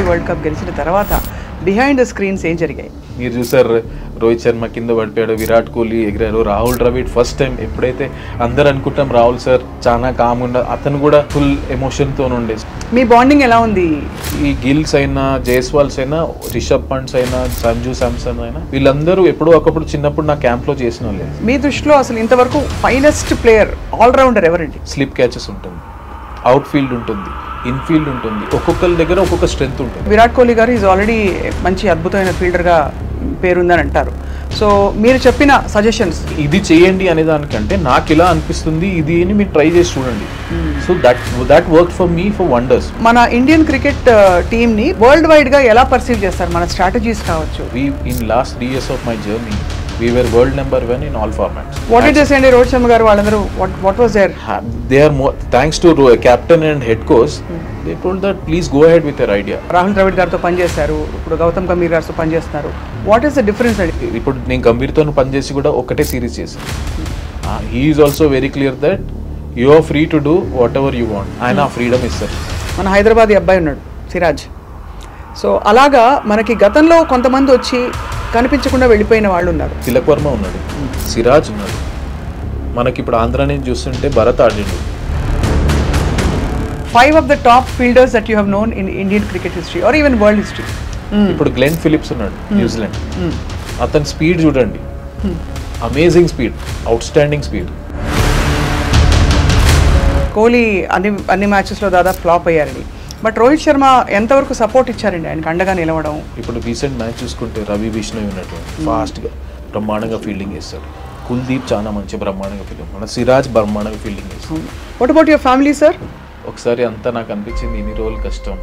World cup గెలిచిన తర్వాత behind the screens ఏం జరిగాయి? మీరు చూసారు, రోహిత్ శర్మ కింద పడిపోయాడు, విరాట్ కోహ్లీ ఎగిరారు, రాహుల్ ద్రవిడ్ ఫస్ట్ టైం ఎప్పుడైతే అందరు అనుకుంటాం రాహుల్ సార్ చాలా కామ్ ఉండ, అతను కూడా ఫుల్ ఎమోషన్తో ఉండే. మీ బాండింగ్ ఎలా ఉంది? ఈ గిల్స్ అయినా, జైస్వాల్స్ అయినా, రిషబ్ పంట్స్ అయినా, సంజు శాంసన్ అయినా, వీళ్ళందరూ ఎప్పుడో ఒకప్పుడు చిన్నప్పుడు నా క్యాంప్లో చేసిన వాళ్ళే. మీ దృష్టిలో అసలు ఇంతవరకు ఫైనెస్ట్ ప్లేయర్ ఆల్రౌండర్ ఎవరండి? స్లిప్ క్యాచెస్ ఉంటుంది, అవుట్ ఫీల్డ్ ఉంటుంది, ఇన్ఫీల్డ్ ఉంటుంది, ఒక్కొక్కరి దగ్గర ఒక్కొక్క స్ట్రెంత్ ఉంటుంది. విరాట్ కోహ్లీ గారు ఈజ్ ఆల్రెడీ మంచి అద్భుతమైన ఫీల్డర్గా పేరుందని అంటారు. సో మీరు చెప్పిన సజెషన్స్ ఇది చేయండి అనే దానికంటే నాకు ఇలా అనిపిస్తుంది ఇది అని మీరు ట్రై చేసి చూడండి. So that work for me for wonders. మన ఇండియన్ క్రికెట్ టీమ్ని వరల్డ్ వైడ్గా ఎలా పర్సీవ్ చేస్తారు? మన స్ట్రాటజీస్ కావచ్చు. In last 3 years of my journey we were world number 1 in all formats. What did they say? Rohit Sharma garu వాళ్ళందరూ what was their? They are more, thanks to captain and head coach, they told that please go ahead with your idea. Rahul Dravid గారితో పనిచేశారు, ఇప్పుడు గౌతమ్ గంభీర్ గారితో పనిచేస్తున్నారు. What is the difference అండి? ఇప్పుడు నేను గంభీర్తో పనిచేసి కూడా ఒకటే సిరీస్ చేశాను. He is also very clear that you are free to do whatever you want. ఆయన ఆ ఫ్రీడమ్ ఇస్తారు. మన హైదరాబాద్ అబ్బాయి ఉన్నాడు సిరాజ్. సో అలాగా మనకి గతంలో కొంతమంది వచ్చి కనిపించకుండా వెళ్ళిపోయిన వాళ్ళు ఉన్నారు. తిలక్ వర్మ ఉన్నాడు, సిరాజ్ ఉన్నాడు, మనకి ఇప్పుడు ఆంధ్ర నుంచి చూస్తుంటే Bharat ఆడిండు. 5 of the top fielders that you have known in Indian cricket history or even world history. ఇప్పుడు గ్లెన్ ఫిలిప్స్ ఉన్నాడు, న్యూజిలాండ్. అతని స్పీడ్ చూడండి, amazing speed, out standing speed. Kohli అన్ని మ్యాచెస్లో దాదాపు ఫ్లాప్ అయ్యారండి. బట్ రోహిత్ శర్మ ఎంతవరకు సపోర్ట్ ఇచ్చారండి ఆయనకు అండగా నిలవడం? ఇప్పుడు రీసెంట్ మ్యాచ్ చూసుకుంటే రవి బిష్ణోయ్ ఉన్నట్టు ఫాస్ట్గా బ్రహ్మాండంగా ఫీల్డింగ్ చేస్తాడు. కుల్దీప్ చాలా మంచి బ్రహ్మాండంగా ఫీల్డింగ్, మన సిరాజ్ బ్రహ్మాండంగా ఫీల్డింగ్ చేస్తాడు. What about your family sir? ఒకసారి అంతా నాకు అనిపించింది ఇన్ని రోజులు కష్టం,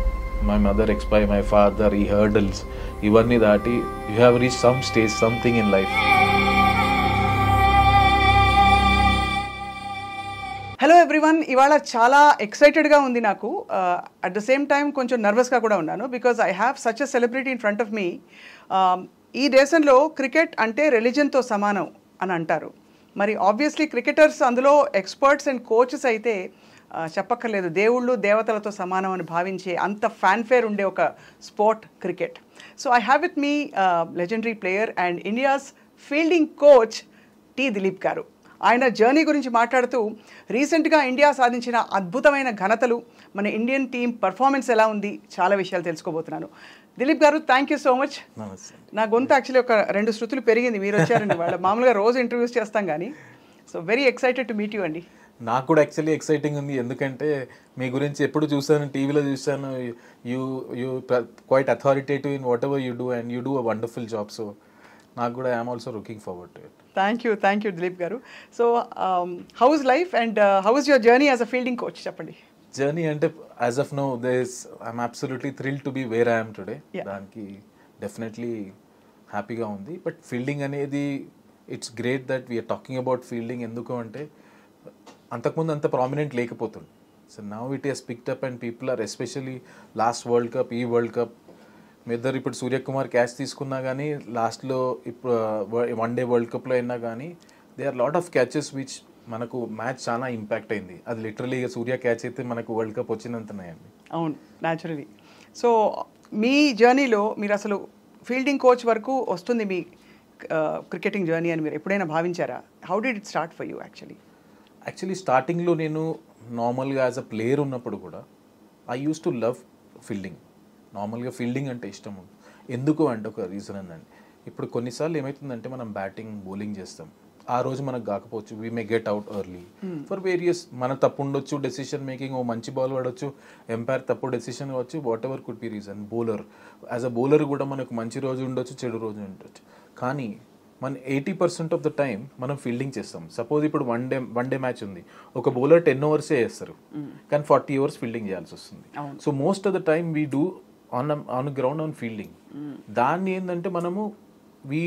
my mother expire, my father, ఈ హర్డల్స్ ఇవన్నీ దాటి you have reach some stage, something in life. Hello everyone, ఇవాళ చాలా ఎక్సైటెడ్గా ఉంది నాకు. అట్ ద సేమ్ టైం కొంచెం నర్వస్గా కూడా ఉన్నాను. Because I have such a celebrity in front of me. ఈ దేశంలో క్రికెట్ అంటే రిలీజన్తో సమానం అని అంటారు. మరి ఆబ్వియస్లీ క్రికెటర్స్ అందులో ఎక్స్పర్ట్స్ అండ్ కోచెస్ అయితే చెప్పక్కర్లేదు, దేవుళ్ళు దేవతలతో సమానం అని భావించే అంత ఫ్యాన్ఫేర్ ఉండే ఒక sport cricket. So I have with me legendary player and India's fielding coach T Dilip గారు. ఆయన జర్నీ గురించి మాట్లాడుతూ రీసెంట్గా ఇండియా సాధించిన అద్భుతమైన ఘనతలు, మన ఇండియన్ టీమ్ పర్ఫార్మెన్స్ ఎలా ఉంది, చాలా విషయాలు తెలుసుకోబోతున్నాను. దిలీప్ గారు, థ్యాంక్ యూ సో మచ్. నా గొంతు యాక్చువల్లీ ఒక 2 శృతులు పెరిగింది మీరు వచ్చారండి. వాళ్ళ మామూలుగా రోజు ఇంటర్వ్యూస్ చేస్తాం కానీ. So very excited to meet you అండి. నాకు కూడా యాక్చువల్లీ ఎక్సైటింగ్ ఉంది, ఎందుకంటే మీ గురించి ఎప్పుడు చూసాను, టీవీలో చూసాను. You quite authoritative in whatever you do and you do a wonderful job. So నాకు కూడా I'm also looking forward to it. Thank you Dileep గారు. So how is life and how is your journey as a fielding coach? చెప్పండి. Journey అంటే as of now I'm absolutely thrilled to be where I'm today. దానికి definitely హ్యాపీగా ఉంది. But fielding అనేది it's great that we're talking about fielding. ఎందుకు అంటే అంతకుముందు అంత ప్రామినెంట్ లేకపోతుంది. So now it is picked up and people are especially last world cup, ఈ వరల్డ్ కప్ మీ ఇద్దరు ఇప్పుడు సూర్యకుమార్ క్యాచ్ తీసుకున్నా కానీ లాస్ట్లో ఇప్పుడు 1 day వరల్డ్ కప్లో అయినా కానీ they are lot of catches which మనకు మ్యాచ్ చాలా ఇంపాక్ట్ అయింది. అది లిటరలీ సూర్య క్యాచ్ అయితే మనకు వరల్డ్ కప్ వచ్చినంతనేయండి. అవును, న్యాచురలీ. సో మీ జర్నీలో మీరు అసలు ఫీల్డింగ్ కోచ్ వరకు వస్తుంది మీ క్రికెటింగ్ జర్నీ అని మీరు ఎప్పుడైనా భావించారా? How did it start for you? Actually స్టార్టింగ్లో నేను నార్మల్గా యాజ్ అ ప్లేయర్ ఉన్నప్పుడు కూడా I use to love fielding. నార్మల్గా ఫీల్డింగ్ అంటే ఇష్టం ఉంది. ఎందుకు అంటే ఒక రీజన్ ఉందండి. ఇప్పుడు కొన్నిసార్లు ఏమవుతుందంటే మనం బ్యాటింగ్ బౌలింగ్ చేస్తాం, ఆ రోజు మనకు కాకపోవచ్చు, we may get out early for various, మన తప్పు ఉండొచ్చు, డెసిషన్ మేకింగ్, ఓ మంచి బాల్ పడవచ్చు, ఎంపైర్ తప్పు డెసిషన్ కావచ్చు, what ever could be reason. Bowler as a bowler కూడా మనకు మంచి రోజు ఉండొచ్చు, చెడు రోజు ఉండొచ్చు. కానీ మన 80% ఆఫ్ ద టైం మనం ఫీల్డింగ్ చేస్తాం. సపోజ్ ఇప్పుడు వన్ డే మ్యాచ్ ఉంది, ఒక బౌలర్ 10 overs చేస్తారు, కానీ 40 hours ఫీల్డింగ్ చేయాల్సి వస్తుంది. So most of the time we do on ground on fielding. దాన్ని ఏంటంటే మనము we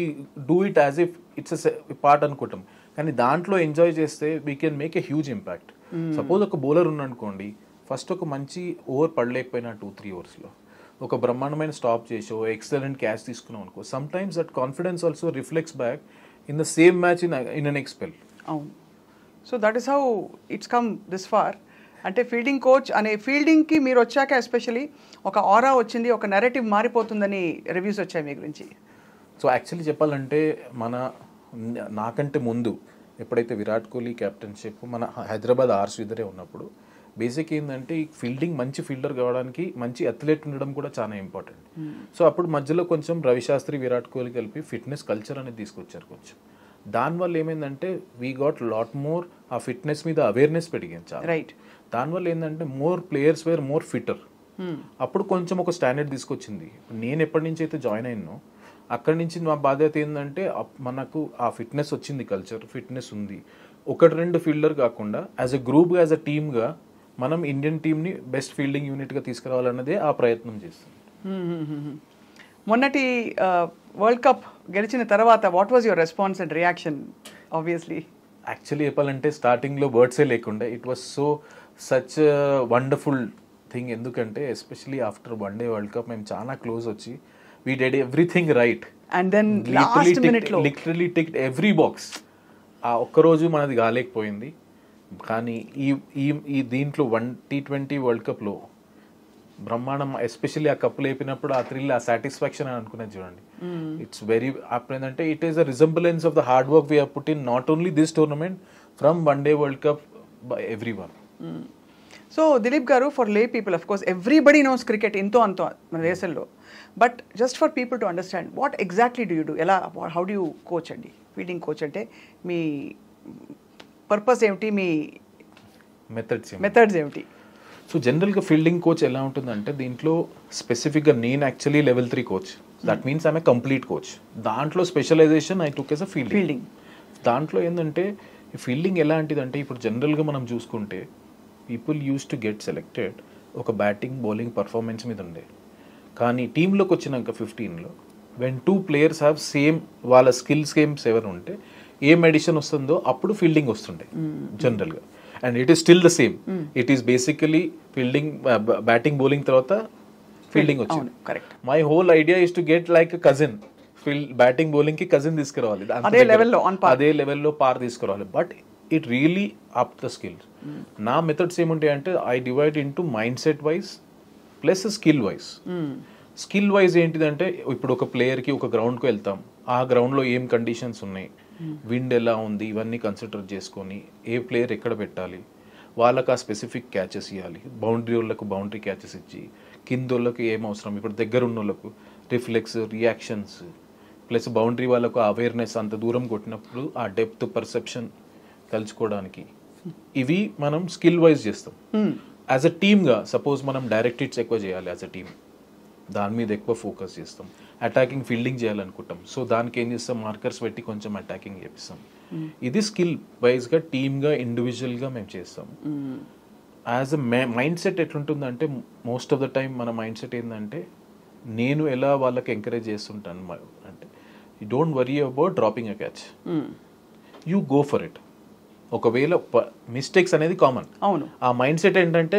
do it as if it's part అనుకుంటాం, కానీ దాంట్లో ఎంజాయ్ చేస్తే we can make a huge impact. Suppose ఒక బౌలర్ ఉన్నానుకోండి, ఫస్ట్ ఒక మంచి ఓవర్ పడలేకపోయినా 2-3 ఓవర్స్లో ఒక బ్రహ్మాండమైన స్టాప్ చేసో ఎక్సలెంట్ క్యాచ్ తీసుకున్నాం అనుకో, sometimes that confidence also reflects back in the same match in an expel. అవును. So that is how it's come this far. అంటే ఫీల్డింగ్ కోచ్ అనే ఫీల్డింగ్కి మీరు వచ్చాక ఎస్పెషలీ ఒక ఆరా వచ్చింది, ఒక నెరేటివ్ మారిపోతుందని రివ్యూస్ వచ్చాయి మీ గురించి. సో యాక్చువల్లీ చెప్పాలంటే నాకంటే ముందు ఎప్పుడైతే విరాట్ కోహ్లీ కెప్టెన్షిప్ మన హైదరాబాద్ ఆర్సీదరే ఉన్నప్పుడు బేసిక్ ఏంటంటే ఈ ఫీల్డింగ్ మంచి ఫీల్డర్ కావడానికి మంచి అథ్లెట్ ఉండడం కూడా చాలా ఇంపార్టెంట్. సో అప్పుడు మధ్యలో కొంచెం రవిశాస్త్రి విరాట్ కోహ్లీ కలిపి ఫిట్నెస్ కల్చర్ అనేది తీసుకొచ్చారు కొంచెం. దానివల్ల ఏమైందంటే వీ గాట్ లాట్ మోర్ ఆ ఫిట్నెస్ మీద అవేర్నెస్ పెరిగింది చాలా. రైట్. దానివల్ల ఏంటంటే more players were more fitter. అప్పుడు కొంచెం ఒక స్టాండర్డ్ తీసుకొచ్చింది. నేను ఎప్పటి నుంచి అయితే జాయిన్ అయినో అక్కడి నుంచి మా బాధ్యత ఏంటంటే మనకు ఆ ఫిట్నెస్ వచ్చింది, కల్చర్ ఫిట్నెస్ ఉంది. ఒకటి రెండు ఫీల్డర్ కాకుండా యాజ్ ఎ గ్రూప్గా యాజ్ ఎ టీమ్గా మనం ఇండియన్ టీమ్ని బెస్ట్ ఫీల్డింగ్ యూనిట్గా తీసుకురావాలన్నదే ఆ ప్రయత్నం చేస్తాం. మొన్నటి వరల్డ్ కప్ గెలిచిన తర్వాత what was your response and reaction? Obviously actually చెప్పాలంటే స్టార్టింగ్లో వర్డ్సే లేకుండా it was such wonderful thing. ఎందుకంటే especially after one day world cup మేము చాలా క్లోజ్ వచ్చి we did everything right and then last minute lo literally ticked every box. ఆ ఒక్క రోజు మనది గాలేకపోయింది. కానీ ఈ దీంట్లో T20 వరల్డ్ కప్లో బ్రహ్మాండం, ఎస్పెషల్లీ ఆ కప్పు లేపినప్పుడు ఆ థ్రిల్, ఆ సాటిస్ఫాక్షన్ అని అనుకునేది చూడండి. ఇట్స్ వెరీ అప్పుడేంటంటే it is a resemblance of the hard work we have put in not only this tournament from one day world cup by every one. So Dilip గారు, for లే people of course everybody knows cricket ఎంతో అంతో మన దేశంలో, but just for people to understand what exactly do you do, ఎలా, how do you coach అండి? Fielding coach అంటే మీ purpose ఏమిటి, మీ మెథడ్స్ ఏమిటి? సో జనరల్గా ఫీల్డింగ్ కోచ్ ఎలా ఉంటుందంటే దీంట్లో స్పెసిఫిక్గా నేను actually level 3 coach. That means I'm a complete coach. దాంట్లో specialization I took as a fielding. దాంట్లో ఏంటంటే ఫీల్డింగ్ ఎలాంటిదంటే ఇప్పుడు జనరల్గా మనం చూసుకుంటే people use to get selected ఒక బ్యాటింగ్ బౌలింగ్ పర్ఫార్మెన్స్ మీద ఉండే. కానీ టీంలోకి వచ్చినాక 15లో వెన్ 2 players హ్యావ్ సేమ్ వాళ్ళ స్కిల్స్ గేమ్స్ ఎవరు ఉంటే ఏం ఎడిషన్ వస్తుందో అప్పుడు ఫీల్డింగ్ వస్తుండే జనరల్గా. And it is still the same. It is basically fielding, batting bowling తర్వాత ఫీల్డింగ్ వచ్చింది. My whole idea is to get like cousin, batting bowling కి కజిన్ తీసుకురావాలి, అదే లెవెల్లో పార్ తీసుకురావాలి. But it really up the skills. నా మెథడ్స్ ఏముంటాయి అంటే I divide into mind set wise plus skill wise. Skill wise ఏంటిదంటే ఇప్పుడు ఒక ప్లేయర్కి ఒక గ్రౌండ్కి వెళ్తాం, ఆ గ్రౌండ్లో ఏం కండిషన్స్ ఉన్నాయి, విండ్ ఎలా ఉంది, ఇవన్నీ కన్సిడర్ చేసుకొని ఏ ప్లేయర్ ఎక్కడ పెట్టాలి, వాళ్ళకి ఆ స్పెసిఫిక్ క్యాచెస్ ఇవ్వాలి. బౌండరీ వాళ్ళకు బౌండరీ క్యాచెస్ ఇచ్చి, కింద వాళ్ళకి ఏం అవసరం, ఇప్పుడు దగ్గర ఉన్న వాళ్ళకు రిఫ్లెక్స్, రియాక్షన్స్, ప్లస్ బౌండరీ వాళ్ళకు అవేర్నెస్, అంత దూరం కొట్టినప్పుడు ఆ డెప్త్ పర్సెప్షన్ కలుసుకోవడానికి, ఇవి మనం స్కిల్ వైజ్ చేస్తాం. యాజ్ అ టీమ్గా సపోజ్ మనం డైరెక్ట్ హిట్స్ ఎక్కువ చేయాలి, యాజ్ అ టీమ్ దాని మీద ఎక్కువ ఫోకస్ చేస్తాం. అటాకింగ్ ఫీల్డింగ్ చేయాలనుకుంటాం, సో దానికి ఏం చేస్తాం, మార్కర్స్ పెట్టి కొంచెం అటాకింగ్ చేపిస్తాం. ఇది స్కిల్ వైజ్గా టీమ్గా ఇండివిజువల్గా మేము చేస్తాం. యాజ్ అ మైండ్ సెట్ ఎట్లుంటుందంటే మోస్ట్ ఆఫ్ ద టైం మన మైండ్ సెట్ ఏంటంటే నేను ఎలా వాళ్ళకి ఎంకరేజ్ చేస్తుంటాను అంటే you don't worry about dropping a catch, you go for it. ఒకవేళ మిస్టేక్స్ అనేది కామన్. అవును. ఆ మైండ్ సెట్ ఏంటంటే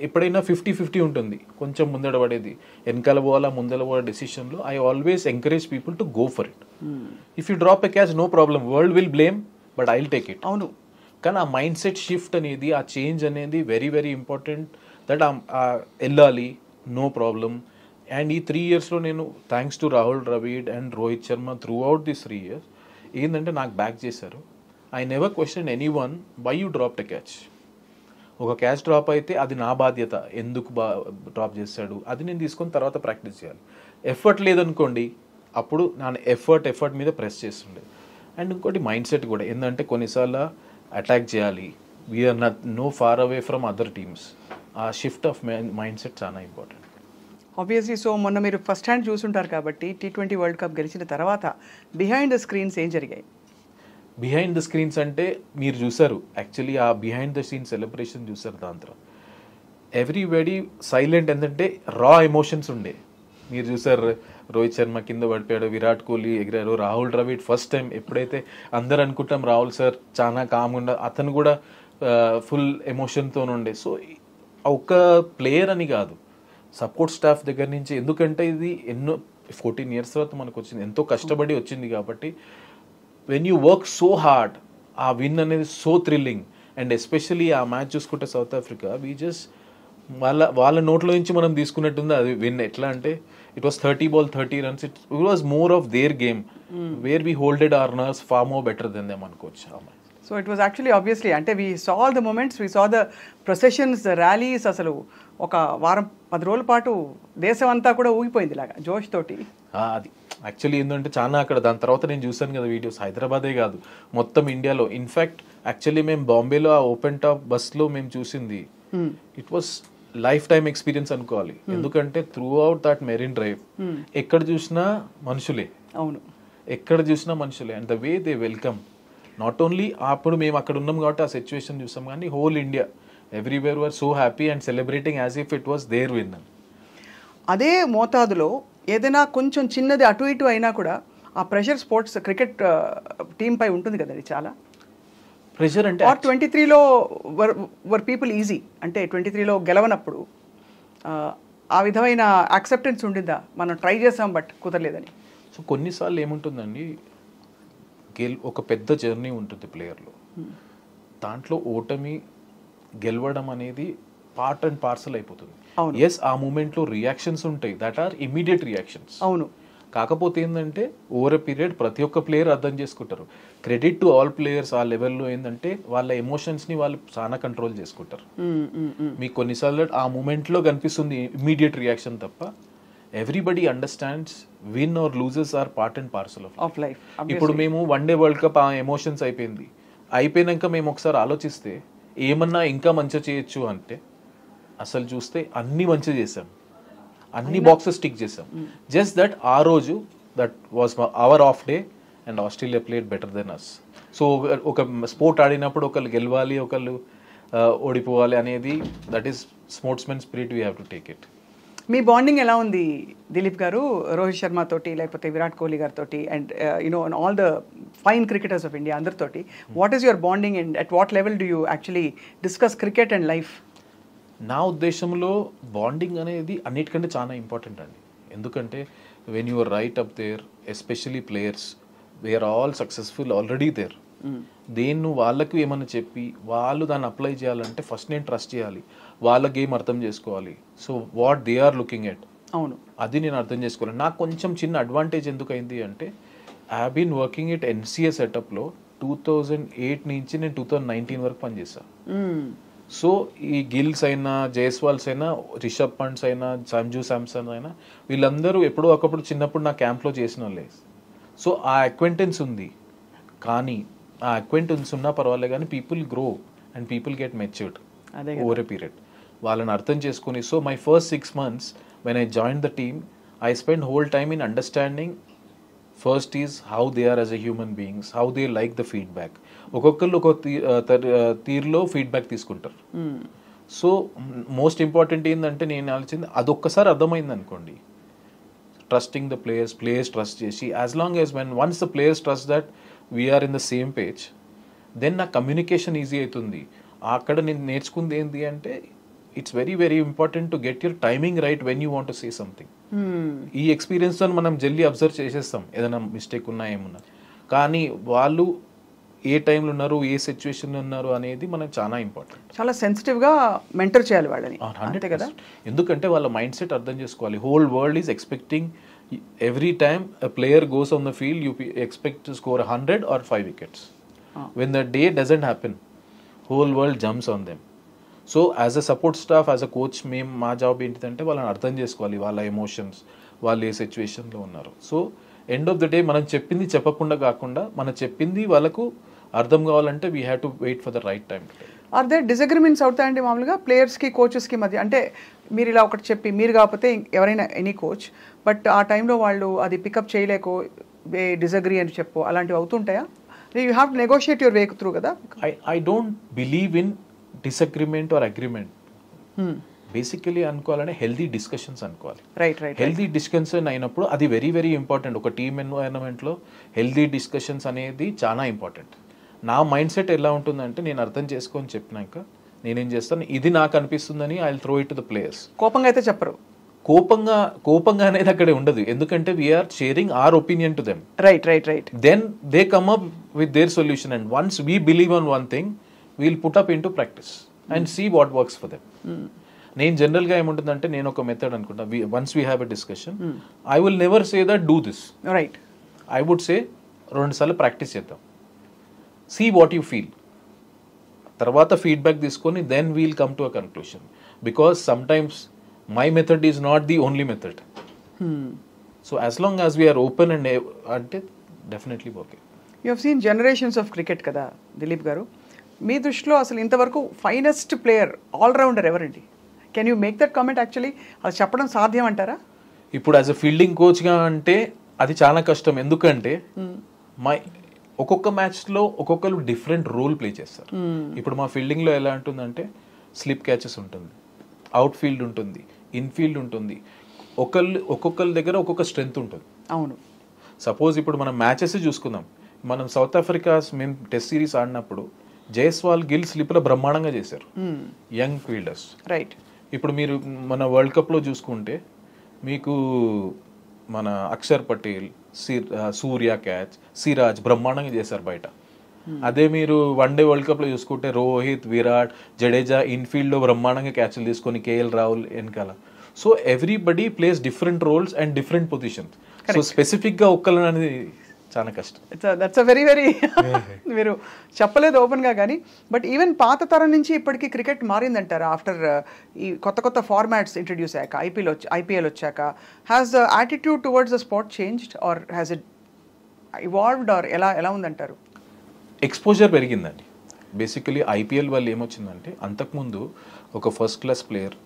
ఎప్పుడైనా 50-50 ఉంటుంది, కొంచెం ముందడ పడేది, వెనకాల పోవాలా ముందర పోవాల డెసిషన్లో. I always encourage people to go for it. If you drop a catch no problem, world will blame, but I will take it. అవును. కానీ ఆ మైండ్ సెట్ షిఫ్ట్ అనేది, ఆ చేంజ్ అనేది వెరీ వెరీ ఇంపార్టెంట్. దట్ వెళ్ళాలి, no problem. And ఈ 3 yearsలో నేను thanks to Rahul Dravid and Rohit Sharma throughout this 3 years ఏంటంటే నాకు బ్యాక్ చేశారు. I never question anyone why you dropped a catch. ఒక క్యాచ్ డ్రాప్ అయితే అది నా బాధ్యత, ఎందుకు డ్రాప్ చేశాడు అది నేను తీసుకొని తర్వాత ప్రాక్టీస్ చేయాలి. ఎఫర్ట్ లేదనుకోండి, అప్పుడు నా ఎఫర్ట్ మీద ప్రెస్ చేస్తుండే. అండ్ ఇంకోటి మైండ్ సెట్ కూడా ఏంటంటే కొన్నిసార్లు అటాక్ చేయాలి, we're no far away from other teams. ఆ షిఫ్ట్ ఆఫ్ మైండ్ సెట్ చాలా ఇంపార్టెంట్. ఆబ్వియస్లీ. సో మొన్న మీరు ఫస్ట్ హ్యాండ్ చూసుంటారు కాబట్టి T20 వరల్డ్ కప్ గెలిచిన తర్వాత బిహైండ్ ద స్క్రీన్స్ ఏం జరిగాయి? బిహైండ్ ద స్క్రీన్స్ అంటే మీరు చూసారు, యాక్చువల్లీ ఆ బిహైండ్ ద సీన్ సెలబ్రేషన్ చూసారు. దాంట్లో ఎవ్రీబడి సైలెంట్, ఎందుకంటే రా ఎమోషన్స్ ఉండే. మీరు చూసారు రోహిత్ శర్మ కింద పడిపోయాడు, విరాట్ కోహ్లీ ఎగిరారు, రాహుల్ ద్రవిడ్ ఫస్ట్ టైం. ఎప్పుడైతే అందరు అనుకుంటాం రాహుల్ సార్ చాలా కామ్గా, అతను కూడా ఫుల్ ఎమోషన్తో ఉండే. సో ఒక ప్లేయర్ అని కాదు, సపోర్ట్ స్టాఫ్ దగ్గర నుంచి, ఎందుకంటే ఇది ఎన్నో 14 years తర్వాత మనకు వచ్చింది, ఎంతో కష్టపడి వచ్చింది కాబట్టి when you work so hard, ఆ విన్ అనేది సో థ్రిల్లింగ్. అండ్ ఎస్పెషలీ ఆ మ్యాచ్ చూసుకుంటే సౌత్ ఆఫ్రికా వీ జస్ట్ వాళ్ళ నోట్లో నుంచి మనం తీసుకున్నట్టుంది అది విన్. ఎట్లా అంటే it was 30 ball 30 runs. It was more of their game where we holded our nerves far more better than them అనుకోవచ్చు ఆ match. So it was actually obviously అంటే we saw all the moments, we saw the processions, the rallies. అసలు ఒక వారం 10 రోజుల పాటు దేశం అంతా కూడా ఊగిపోయింది ఇలాగా జోష్ తోటి. అది యాక్చువల్లీ ఏంటంటే చాలా అక్కడ దాని తర్వాత నేను చూసాను కదా వీడియోస్, హైదరాబాదే కాదు మొత్తం ఇండియాలో. ఇన్ఫ్యాక్ట్ యాక్చువల్లీ మేము బాంబేలో ఆ ఓపెన్ టాప్ బస్లో మేము చూసింది it was lifetime experience అనుకోవాలి. ఎందుకంటే throughout that Marine Drive ఎక్కడ చూసినా మనుషులే, అవును ఎక్కడ చూసినా మనుషులే. And the way they welcome, not only అప్పుడు మేము అక్కడ ఉన్నాం కాబట్టి ఆ సిచ్యువేషన్ చూసాం, కానీ whole India everywhere were so happy and celebrating as if it was their win. అదే మోతాదులో ఏదైనా కొంచెం చిన్నది అటు ఇటు అయినా కూడా ఆ ప్రెషర్ స్పోర్ట్స్ క్రికెట్ టీమ్ పై ఉంటుంది కదండి చాలా ప్రెషర్. అంటే 23లో వర్ పీపుల్ ఈజీ అంటే 23లో గెలవనప్పుడు ఆ విధమైన యాక్సెప్టెన్స్ ఉండిందా? మనం ట్రై చేసాం బట్ కుదరలేదని. సో కొన్నిసార్లు ఏముంటుందండి, ఒక పెద్ద జర్నీ ఉంటుంది ప్లేయర్లో, దాంట్లో ఓటమి గెలవడం అనేది పార్ట్ అండ్ పార్సల్ అయిపోతుంది. ఎస్ ఆ మూమెంట్లో రియాక్షన్స్ ఉంటాయి, దట్ ఆర్ ఇమీడియట్ రియాక్షన్స్. అవును, కాకపోతే ఏంటంటే ఓవర్ ఎ పీరియడ్ ప్రతి ఒక్క ప్లేయర్ అర్థం చేసుకుంటారు. క్రెడిట్ టు ఆల్ ప్లేయర్స్ ఆ లెవెల్లో ఏంటంటే వాళ్ళ ఎమోషన్స్ని వాళ్ళు చాలా కంట్రోల్ చేసుకుంటారు. మీకు కొన్నిసార్లు ఆ మూమెంట్లో కనిపిస్తుంది ఇమీడియట్ రియాక్షన్ తప్ప everybody understands win or loses are part and parcel of life. ఇప్పుడు మేము వన్డే వరల్డ్ కప్ ఆ ఎమోషన్స్ అయిపోయినాక మేము ఒకసారి ఆలోచిస్తే ఏమన్నా ఇంకా మంచిగా చేయొచ్చు అంటే అసలు చూస్తే అన్ని మంచిగా చేసాం, అన్ని బాక్సెస్ టిక్ చేసాం. జస్ట్ దట్ ఆ రోజు that was our off day and Australia played better then us. సో ఒక స్పోర్ట్ ఆడినప్పుడు ఒకళ్ళు గెలవాలి, ఒకళ్ళు ఓడిపోవాలి అనేది that is sportsmen spirit, we have to take it. మీ బాండింగ్ ఎలా ఉంది దిలీప్ గారు రోహిత్ శర్మ తోటి లేకపోతే విరాట్ కోహ్లీ గారితో and you know all the fine cricketers of India అందరితోటి? What is your bonding and at what level do you actually discuss cricket and life? నా ఉద్దేశంలో బాండింగ్ అనేది అన్నిటికంటే చాలా ఇంపార్టెంట్ అండి. ఎందుకంటే when you're right up there, especially players, they are all successful already there. దేన్ని వాళ్ళకు ఏమన్నా చెప్పి వాళ్ళు దాన్ని అప్లై చేయాలంటే ఫస్ట్ నేను ట్రస్ట్ చేయాలి, వాళ్ళ గేమ్ అర్థం చేసుకోవాలి. So what they are looking at, అవును, అది నేను అర్థం చేసుకోవాలి. నాకు కొంచెం చిన్న అడ్వాంటేజ్ ఎందుకు అయింది అంటే I have been working at NCA సెటప్లో 2008 నుంచి నేను 2019 వరకు పనిచేశాను. సో ఈ గిల్స్ అయినా, జైస్వాల్స్ అయినా, రిషబ్ పంట్స్ అయినా, సంజు శాంసన్ అయినా వీళ్ళందరూ ఎప్పుడో ఒకప్పుడు చిన్నప్పుడు నా క్యాంప్లో చేసిన వాళ్ళే. సో ఆ అక్వెంటెన్స్ ఉంది, కానీ ఆ అక్వెంటెన్స్ ఉన్నా పర్వాలేదు కానీ people grow and people get matured over a period. వాళ్ళని అర్థం చేసుకుని, so my first 6 months when I joined the team, I spent whole time in understanding first is how they are as a human beings, how they like the feedback. ఒక్కొక్కళ్ళు ఒక తీరులో feedback తీసుకుంటారు. So most important ఏంటంటే నేను ఆలోచించింది అదొక్కసారి అర్థమైంది అనుకోండి, ట్రస్టింగ్ ద ప్లేయర్స్ ట్రస్ట్ చేసి, as long as when once the players trust that we're in the same page, then నా కమ్యూనికేషన్ ఈజీ అవుతుంది. అక్కడ నేను నేర్చుకుంది ఏంటి అంటే it's very very important to get your timing right when you want to say something. ఈ ఎక్స్పీరియన్స్తో మనం జల్దీ అబ్జర్వ్ చేసేస్తాం ఏదైనా మిస్టేక్ ఉన్నా ఏమున్నా, కానీ వాళ్ళు ఏ టైంలో ఉన్నారు, ఏ సిచ్యువేషన్లో ఉన్నారు అనేది మనకు చాలా ఇంపార్టెంట్. చాలా సెన్సిటివ్గా మెంటర్ చేయాలి వాళ్ళని, అంతే కదా? ఎందుకంటే వాళ్ళ మైండ్ సెట్ అర్థం చేసుకోవాలి. Whole world is expecting every time a player goes on the field, you expect to score 100 or 5 wickets. When the day doesn't happen, whole world jumps on them. So as a support staff, as a coach, మా job ఏంటిదంటే వాళ్ళని అర్థం చేసుకోవాలి, వాళ్ళ emotions, వాళ్ళు ఏ సిచ్యువేషన్లో ఉన్నారు. So end of the day మనం చెప్పింది చెప్పకుండా కాకుండా మనం చెప్పింది వాళ్ళకు అర్థం కావాలంటే we have to wait for the right time. Or they disagreements అవుతాయండి మామూలుగా ప్లేయర్స్కి కోచెస్కి మధ్య? అంటే మీరు ఇలా ఒకటి చెప్పి మీరు కాకపోతే ఎవరైనా ఎనీ కోచ్, బట్ ఆ టైంలో వాళ్ళు అది పికప్ చేయలేకో డిసగ్రీ అని చెప్పు, అలాంటివి అవుతుంటాయా? You have to negotiate your way through కదా. I don't believe in disagreement or agreement. Basically అనుకోవాలంటే హెల్దీ డిస్కషన్స్ అనుకోవాలి. రైట్. హెల్దీ డిస్కషన్ అయినప్పుడు అది వెరీ వెరీ ఇంపార్టెంట్. ఒక టీమ్ ఎన్వైరన్మెంట్లో హెల్దీ డిస్కషన్స్ అనేది చాలా ఇంపార్టెంట్. నా మైండ్ సెట్ ఎలా ఉంటుందంటే నేను అర్థం చేసుకొని చెప్పినాక నేనేం చేస్తాను, ఇది నాకు అనిపిస్తుందని I will throw it to the players. కోపంగా అయితే చెప్పరు. కోపంగా అనేది అక్కడ ఉండదు, ఎందుకంటే we're sharing our opinion to them. Right. Then they come up with their solution and once we believe on one thing we'll put up into practice and see what works for them. నేను జనరల్గా ఏముంటుందంటే నేను ఒక method అనుకుంటా, once we have a discussion I will never say that do this, right, I would say 2 సార్లు practice చేద్దాం, see what you feel, తర్వాత feedback తీసుకొని then we'll come to a conclusion. Because sometimes my method is not the only method. So as long as we're open and అంటే definitely okay. You have seen generations of cricket కదా దిలీప్ గారు, మీ దృష్టిలో అసలు ఇంతవరకు finest player allrounder ఎవరండి? Can you make that comment? Actually అది చెప్పడం సాధ్యం అంటారా? ఇప్పుడు యాజ్ అ ఫీల్డింగ్ కోచ్గా అంటే అది చాలా కష్టం. ఎందుకంటే ఒక్కొక్క మ్యాచ్లో ఒక్కొక్కరు డిఫరెంట్ రోల్ ప్లే చేస్తారు. ఇప్పుడు మా ఫీల్డింగ్లో ఎలా ఉంటుందంటే స్లిప్ క్యాచెస్ ఉంటుంది, అవుట్ ఫీల్డ్ ఉంటుంది, ఇన్ఫీల్డ్ ఉంటుంది, ఒక్కొక్కరి దగ్గర ఒక్కొక్క స్ట్రెంగ్త్ ఉంటుంది. అవును. సపోజ్ ఇప్పుడు మనం మ్యాచెస్ చూసుకుందాం, మనం సౌత్ ఆఫ్రికా మేము టెస్ట్ సిరీస్ ఆడినప్పుడు జైస్వాల్, గిల్ స్లిప్లో బ్రహ్మాండంగా చేశారు, యంగ్ ఫీల్డర్స్. రైట్. ఇప్పుడు మీరు మన వరల్డ్ కప్లో చూసుకుంటే మీకు మన అక్షర్ పటేల్, సూర్య క్యాచ్, సిరాజ్ బ్రహ్మాండంగా చేశారు బయట. అదే మీరు వన్డే వరల్డ్ కప్లో చూసుకుంటే రోహిత్, విరాట్, జడేజా ఇన్ఫీల్డ్లో బ్రహ్మాండంగా క్యాచ్లు తీసుకొని కేఎల్ రాహుల్ వెనకాల. So everybody plays different roles and different positions. So స్పెసిఫిక్గా ఒక్కరు అనేది చాలా కష్టం. దట్స్ అ వెరీ వెరీ మీరు చెప్పలేదు ఓపెన్గా, కానీ బట్ ఈవెన్ పాత తరం నుంచి ఇప్పటికీ క్రికెట్ మారిందంటారా ఆఫ్టర్ ఈ కొత్త కొత్త ఫార్మాట్స్ ఇంట్రడ్యూస్ అయ్యాక, ఐపీఎల్ వచ్చాక? Has the attitude towards the sport changed or has it evolved or ఎలా ఉందంటారు? ఎక్స్పోజర్ పెరిగిందండి. బేసికలీ ఐపీఎల్ వల్ల ఏమొచ్చిందంటే అంతకుముందు ఒక ఫస్ట్ క్లాస్ ప్లేయర్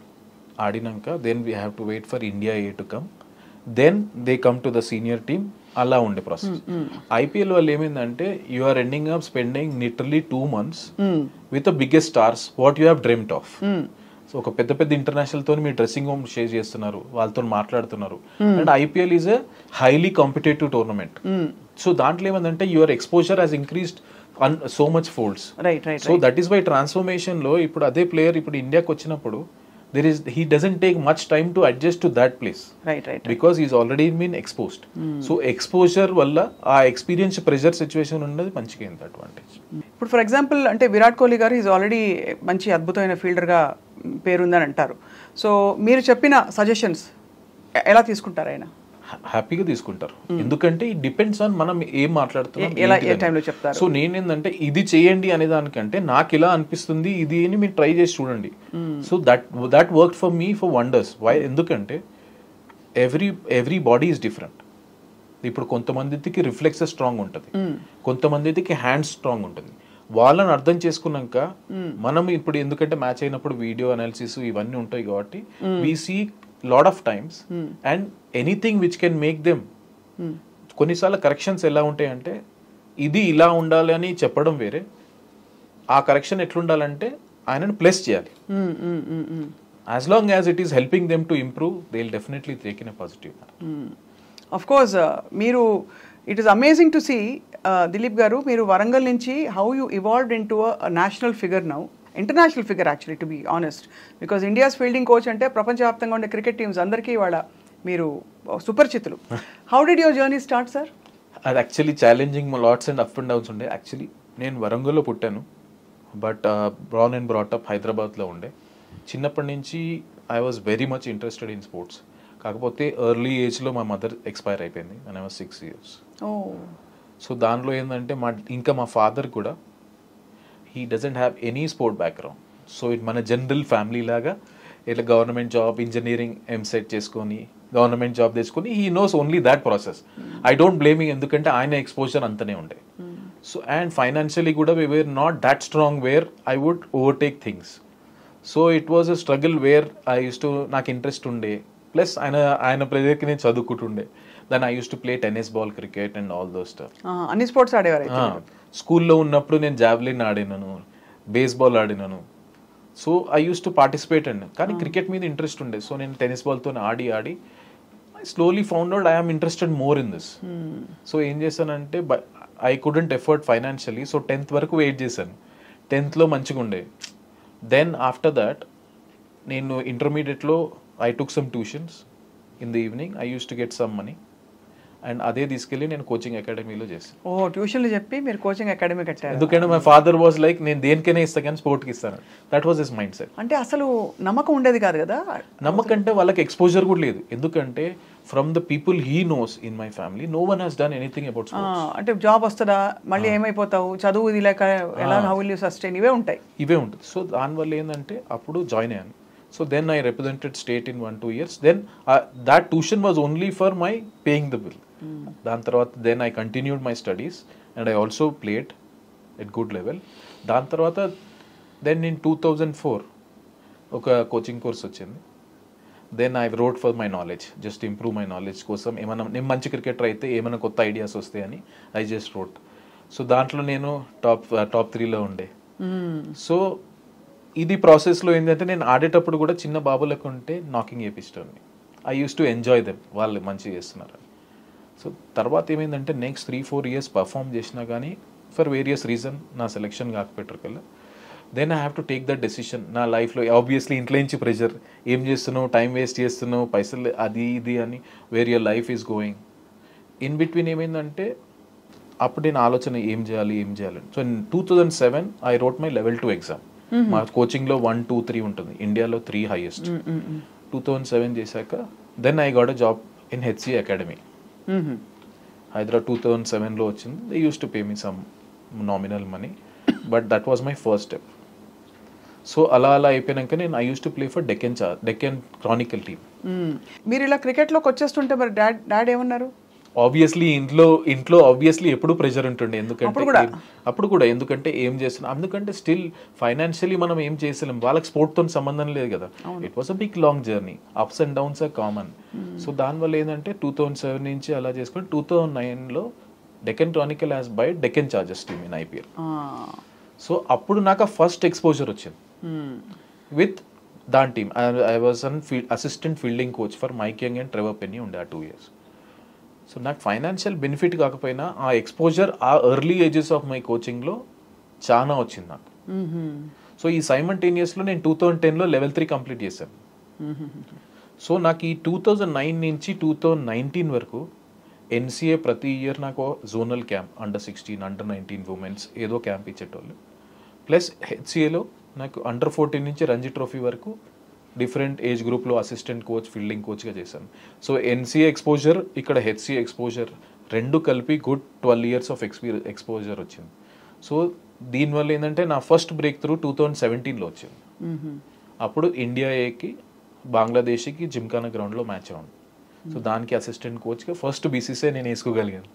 ఆడినాక then we have to wait for India A to come, then they come to the senior team, అలా ఉండే ప్రాసెస్. ఐపీఎల్ వల్ల ఏమైందంటే you are ending up spending literally 2 months with the biggest stars what you have dreamed of. So ఒక పెద్ద పెద్ద international తో మీరు dressing room share చేస్తున్నారు, వాళ్ళతో మాట్లాడుతున్నారు. And IPL is a highly competitive tournament. So దాంట్లో ఏమందంటే your exposure has increased so much folds. So that is why transformation లో ఇప్పుడు అదే ప్లేయర్ ఇప్పుడు ఇండియాకి వచ్చినప్పుడు he doesn't take much time to adjust to that place, right because he's already been exposed. So exposure valla aa experience pressure situation ఉన్నది మంచిగా ఎంత advantage. ఇప్పుడు ఫర్ ఎగ్జాంపుల్ అంటే విరాట్ కోహ్లీ గారు ఈజ్ ఆల్రెడీ మంచి అద్భుతమైన ఫీల్డర్గా పేరుందని అంటారు. సో మీరు చెప్పిన సజెషన్స్ ఎలా తీసుకుంటారు ఆయన? హ్యాపీగా తీసుకుంటారు. ఎందుకంటే ఇట్ డిపెండ్స్ ఆన్ మనం ఏం మాట్లాడుతున్నాం, ఏ టైంలో చెప్తారు. సో నేనేందంటే ఇది చేయండి అనే దానికంటే నాకు ఇలా అనిపిస్తుంది ఇది అని మీరు ట్రై చేసి చూడండి. So that work for me for wonders. Why? ఎందుకంటే ఎవ్రీ బాడీ ఈజ్ డిఫరెంట్. ఇప్పుడు కొంతమందికి రిఫ్లెక్సెస్ స్ట్రాంగ్ ఉంటుంది, కొంతమందికి హ్యాండ్స్ స్ట్రాంగ్ ఉంటుంది. వాళ్ళని అర్థం చేసుకున్నాక మనం ఇప్పుడు ఎందుకంటే మ్యాచ్ అయినప్పుడు వీడియో అనాలిసిస్ ఇవన్నీ ఉంటాయి కాబట్టి we see lot of times and anything which can make them కొన్నిసార్లు కరెక్షన్స్ ఎలా ఉంటాయంటే ఇది ఇలా ఉండాలి అని చెప్పడం వేరే, ఆ కరెక్షన్ ఎట్లుండాలంటే ఆయనను ప్లస్ చేయాలి. As long as it is helping them to improve they will definitely take in a positive. Of course మీరు it is amazing to see Dileep garu, మీరు వరంగల్ నుంచి how you evolved into a national figure now, international figure actually to be honest, because India's fielding coach అంటే ప్రపంచవ్యాప్తంగా ఉండే cricket teams అందరికీ వాళ్ళ మీరు సుపరిచితులు. How did your journey start sir? అది actually challenging lots and up and downs ఉండే. Actually నేను వరంగల్లో పుట్టాను, బట్ బ్రాన్ అండ్ బ్రాటప్ హైదరాబాద్లో ఉండే. చిన్నప్పటి నుంచి I was very much interested in sports. కాకపోతే ఎర్లీ ఏజ్లో మా మదర్ ఎక్స్పైర్ అయిపోయింది when I was 6 years. So దానిలో ఏంటంటే మా ఫాదర్ కూడా he doesn't have any sport background. So it మన జనరల్ ఫ్యామిలీ లాగా ఇట్లా గవర్నమెంట్ జాబ్, ఇంజనీరింగ్ ఎంసెట్ చేసుకొని గవర్నమెంట్ జాబ్ తెచ్చుకొని he knows only that process. I don't blaming, ఎందుకంటే ఆయన ఎక్స్పోజర్ అంతనే ఉండే. సో అండ్ ఫైనాన్షియలీ కూడా we were not that strong where I would overtake things. So it was a struggle where I use to, నాకు interest ఉండే, plus ఆయన ప్రెజర్కి నేను చదువుకుంటుండే. Then I use to play tennis ball, cricket and all those stuff. అన్ని sports ఆడేవారు? స్కూల్లో ఉన్నప్పుడు నేను జావ్లిన్ ఆడినాను, బేస్బాల్ ఆడినాను. So I use to participate అండి. కానీ క్రికెట్ మీద ఇంట్రెస్ట్ ఉండే. సో నేను టెన్నిస్ బాల్తో ఆడి I slowly found out I'm interested more in this. So ఏం చేశానంటే I couldn't effort financially. So 10th వరకు వెయిట్ చేశాను. 10thలో మంచిగా ఉండే. దెన్ ఆఫ్టర్ దాట్ నేను ఇంటర్మీడియట్లో I took some tuitions in the evening. I use to get some money. And అదే తీసుకెళ్ళి నేను కోచింగ్ అకాడమీలో చేస్తాను. ఓ ట్యూషన్లు చెప్పి మీరు కోచింగ్ అకాడమీ కట్టారు. ఎందుకంటే మై ఫాదర్ వాజ్ లైక్ నేను దేనికైనా ఇస్తాను కానీ స్పోర్ట్కి ఇస్తాను. That was his mind set. అంటే అసలు నమ్మకం ఉండేది కాదు కదా? నమ్మకం అంటే వాళ్ళకి ఎక్స్పోజర్ కూడా లేదు. ఎందుకంటే from the people he knows in my family no one has done anything about sports. అంటే జాబ్ వస్తుందా, మళ్ళీ ఏమైపోతావు, చదువు ఇది లేక ఎలా, హౌ విల్ యూ సస్టైన్, ఇవే ఉంటాయి. సో దానివల్ల ఏంటంటే అప్పుడు జాయిన్ అయ్యాను. So then I represented state in 1-2 years. Then that tuition was only for my paying the bill. Then I continued my studies and I also played at good level. Then in 2004 oka coaching course ochindi. Then I wrote for my knowledge, just to improve my knowledge kosam emana nem manchi cricketer aithe emana kotta ideas ostayani I just wrote. So dantlo nenu top 3 lo unde. So ఇది ప్రాసెస్లో ఏంటంటే నేను ఆడేటప్పుడు కూడా చిన్న బాబులకు ఉంటే knocking చేపిస్తాను. I use to enjoy them, వాళ్ళు మంచిగా చేస్తున్నారు. సో తర్వాత ఏమైందంటే నెక్స్ట్ 3-4 years పర్ఫామ్ చేసినా కానీ ఫర్ వేరియస్ రీజన్ నా సెలెక్షన్ కాకపోయారు కల్లా. Then I have to take that decision నా లైఫ్లో. ఆబ్వియస్లీ ఇంట్లో నుంచి ప్రెషర్, ఏం చేస్తున్నావు, టైం వేస్ట్ చేస్తున్నావు, పైసలు అది ఇది అని, where your life is going. In between ఏమైందంటే అప్పుడు నేను ఆలోచన ఏం చేయాలి. So in 2007 I wrote my level 2 exam. మా కోచింగ్లో 1, 2, 3 ఉంటుంది, ఇండియాలో 3 హైయెస్ట్. 2007 చేశాక then I got a job in HCA academy Hyderabad. 2007లో వచ్చింది. They use to pay me some nominal money, but that was my first step. So అలా అయిపోయాక నేను I use to play for Deccan Chronicle team. మీరు ఇలా క్రికెట్లోకి వచ్చేస్తుంటే మరి dad ఏమన్నారు? Obviously ఇంట్లో ఆబ్వియస్లీ ఎప్పుడు ప్రెషర్ ఉంటుండే. అప్పుడు కూడా ఎందుకంటే ఏం చేస్తున్నాం, ఎందుకంటే స్టిల్ ఫైనాన్షియలీ మనం ఏం చేసలేం, వాళ్ళకి స్పోర్ట్తో సంబంధం లేదు కదా. It was a big long journey, ups and downs are common. So దానివల్ల ఏంటంటే 2007 నుంచి అలా చేసుకొని 2009లో Deccan Chronicle has by Deccan Chargers team in IPL. So అప్పుడు నాకు ఫస్ట్ ఎక్స్పోజర్ వచ్చింది విత్ దాని team. I was an assistant fielding coach for Mike Young and Trevor Penny ఉండే ఆ 2 years. సో నాకు ఫైనాన్షియల్ బెనిఫిట్ కాకపోయినా ఆ ఎక్స్పోజర్ ఆ ఎర్లీ ఏజెస్ ఆఫ్ మై కోచింగ్లో చాలా వచ్చింది నాకు. సో ఈ సైమల్టేనియస్లో నేను 2010లో level 3 కంప్లీట్ చేశాను. సో నాకు ఈ 2009 నుంచి 2019 వరకు NCA ప్రతి ఇయర్ నాకు జోనల్ క్యాంప్ అండర్-16, అండర్-19 ఉమెన్స్ ఏదో క్యాంప్ ఇచ్చేటోళ్ళు. ప్లస్ HCAలో నాకు అండర్-14 నుంచి రంజీ ట్రోఫీ వరకు డిఫరెంట్ ఏజ్ గ్రూప్లో అసిస్టెంట్ కోచ్, ఫీల్డింగ్ కోచ్గా చేశాను. సో NCA ఎక్స్పోజర్, ఇక్కడ HCA ఎక్స్పోజర్ రెండు కలిపి గుడ్ 12 years ఆఫ్ ఎక్స్పోజర్ వచ్చింది. సో దీనివల్ల ఏంటంటే నా ఫస్ట్ బ్రేక్ త్రూ 2017లో వచ్చింది. అప్పుడు ఇండియా ఏకి బంగ్లాదేశ్కి జిమ్ఖానా గ్రౌండ్లో మ్యాచ్ ఉంది. సో దానికి అసిస్టెంట్ కోచ్గా ఫస్ట్ BCCI నేను వేసుకోగలిగాను.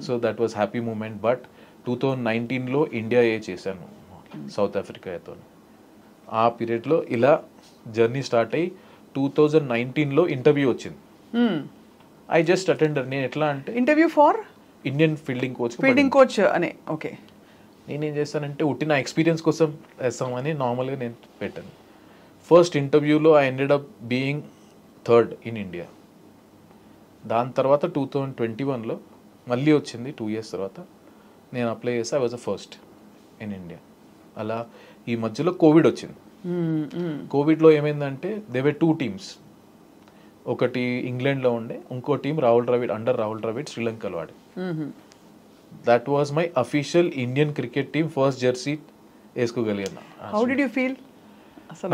So that was happy moment. But 2019లో ఇండియా ఏ చేశాను సౌత్ ఆఫ్రికాతో. ఆ పీరియడ్లో ఇలా జర్నీ స్టార్ట్ అయ్యి 2019లో ఇంటర్వ్యూ వచ్చింది. I just attended. నేను ఎట్లా అంటే interview for Indian fielding coach అనే. ఓకే. నేనేం చేస్తానంటే ఉట్టి నా ఎక్స్పీరియన్స్ కోసం వేస్తామని నార్మల్గా నేను పెట్టాను. ఫస్ట్ ఇంటర్వ్యూలో I ended up being 3rd in India. దాని తర్వాత 2021లో మళ్ళీ వచ్చింది 2 years తర్వాత నేను అప్లై చేస్తే I was the first in India. అలా ఈ మధ్యలో కోవిడ్ వచ్చింది. కోవిడ్లో ఏమైందంటే దే వర్ 2 teams. ఒకటి ఇంగ్లాండ్లో ఉండే, ఇంకో టీం రాహుల్ ద్రవిడ్ శ్రీలంకలో ఆడే. That was my official Indian cricket team first jersey వేసుకోగలిగాను. How did you feel?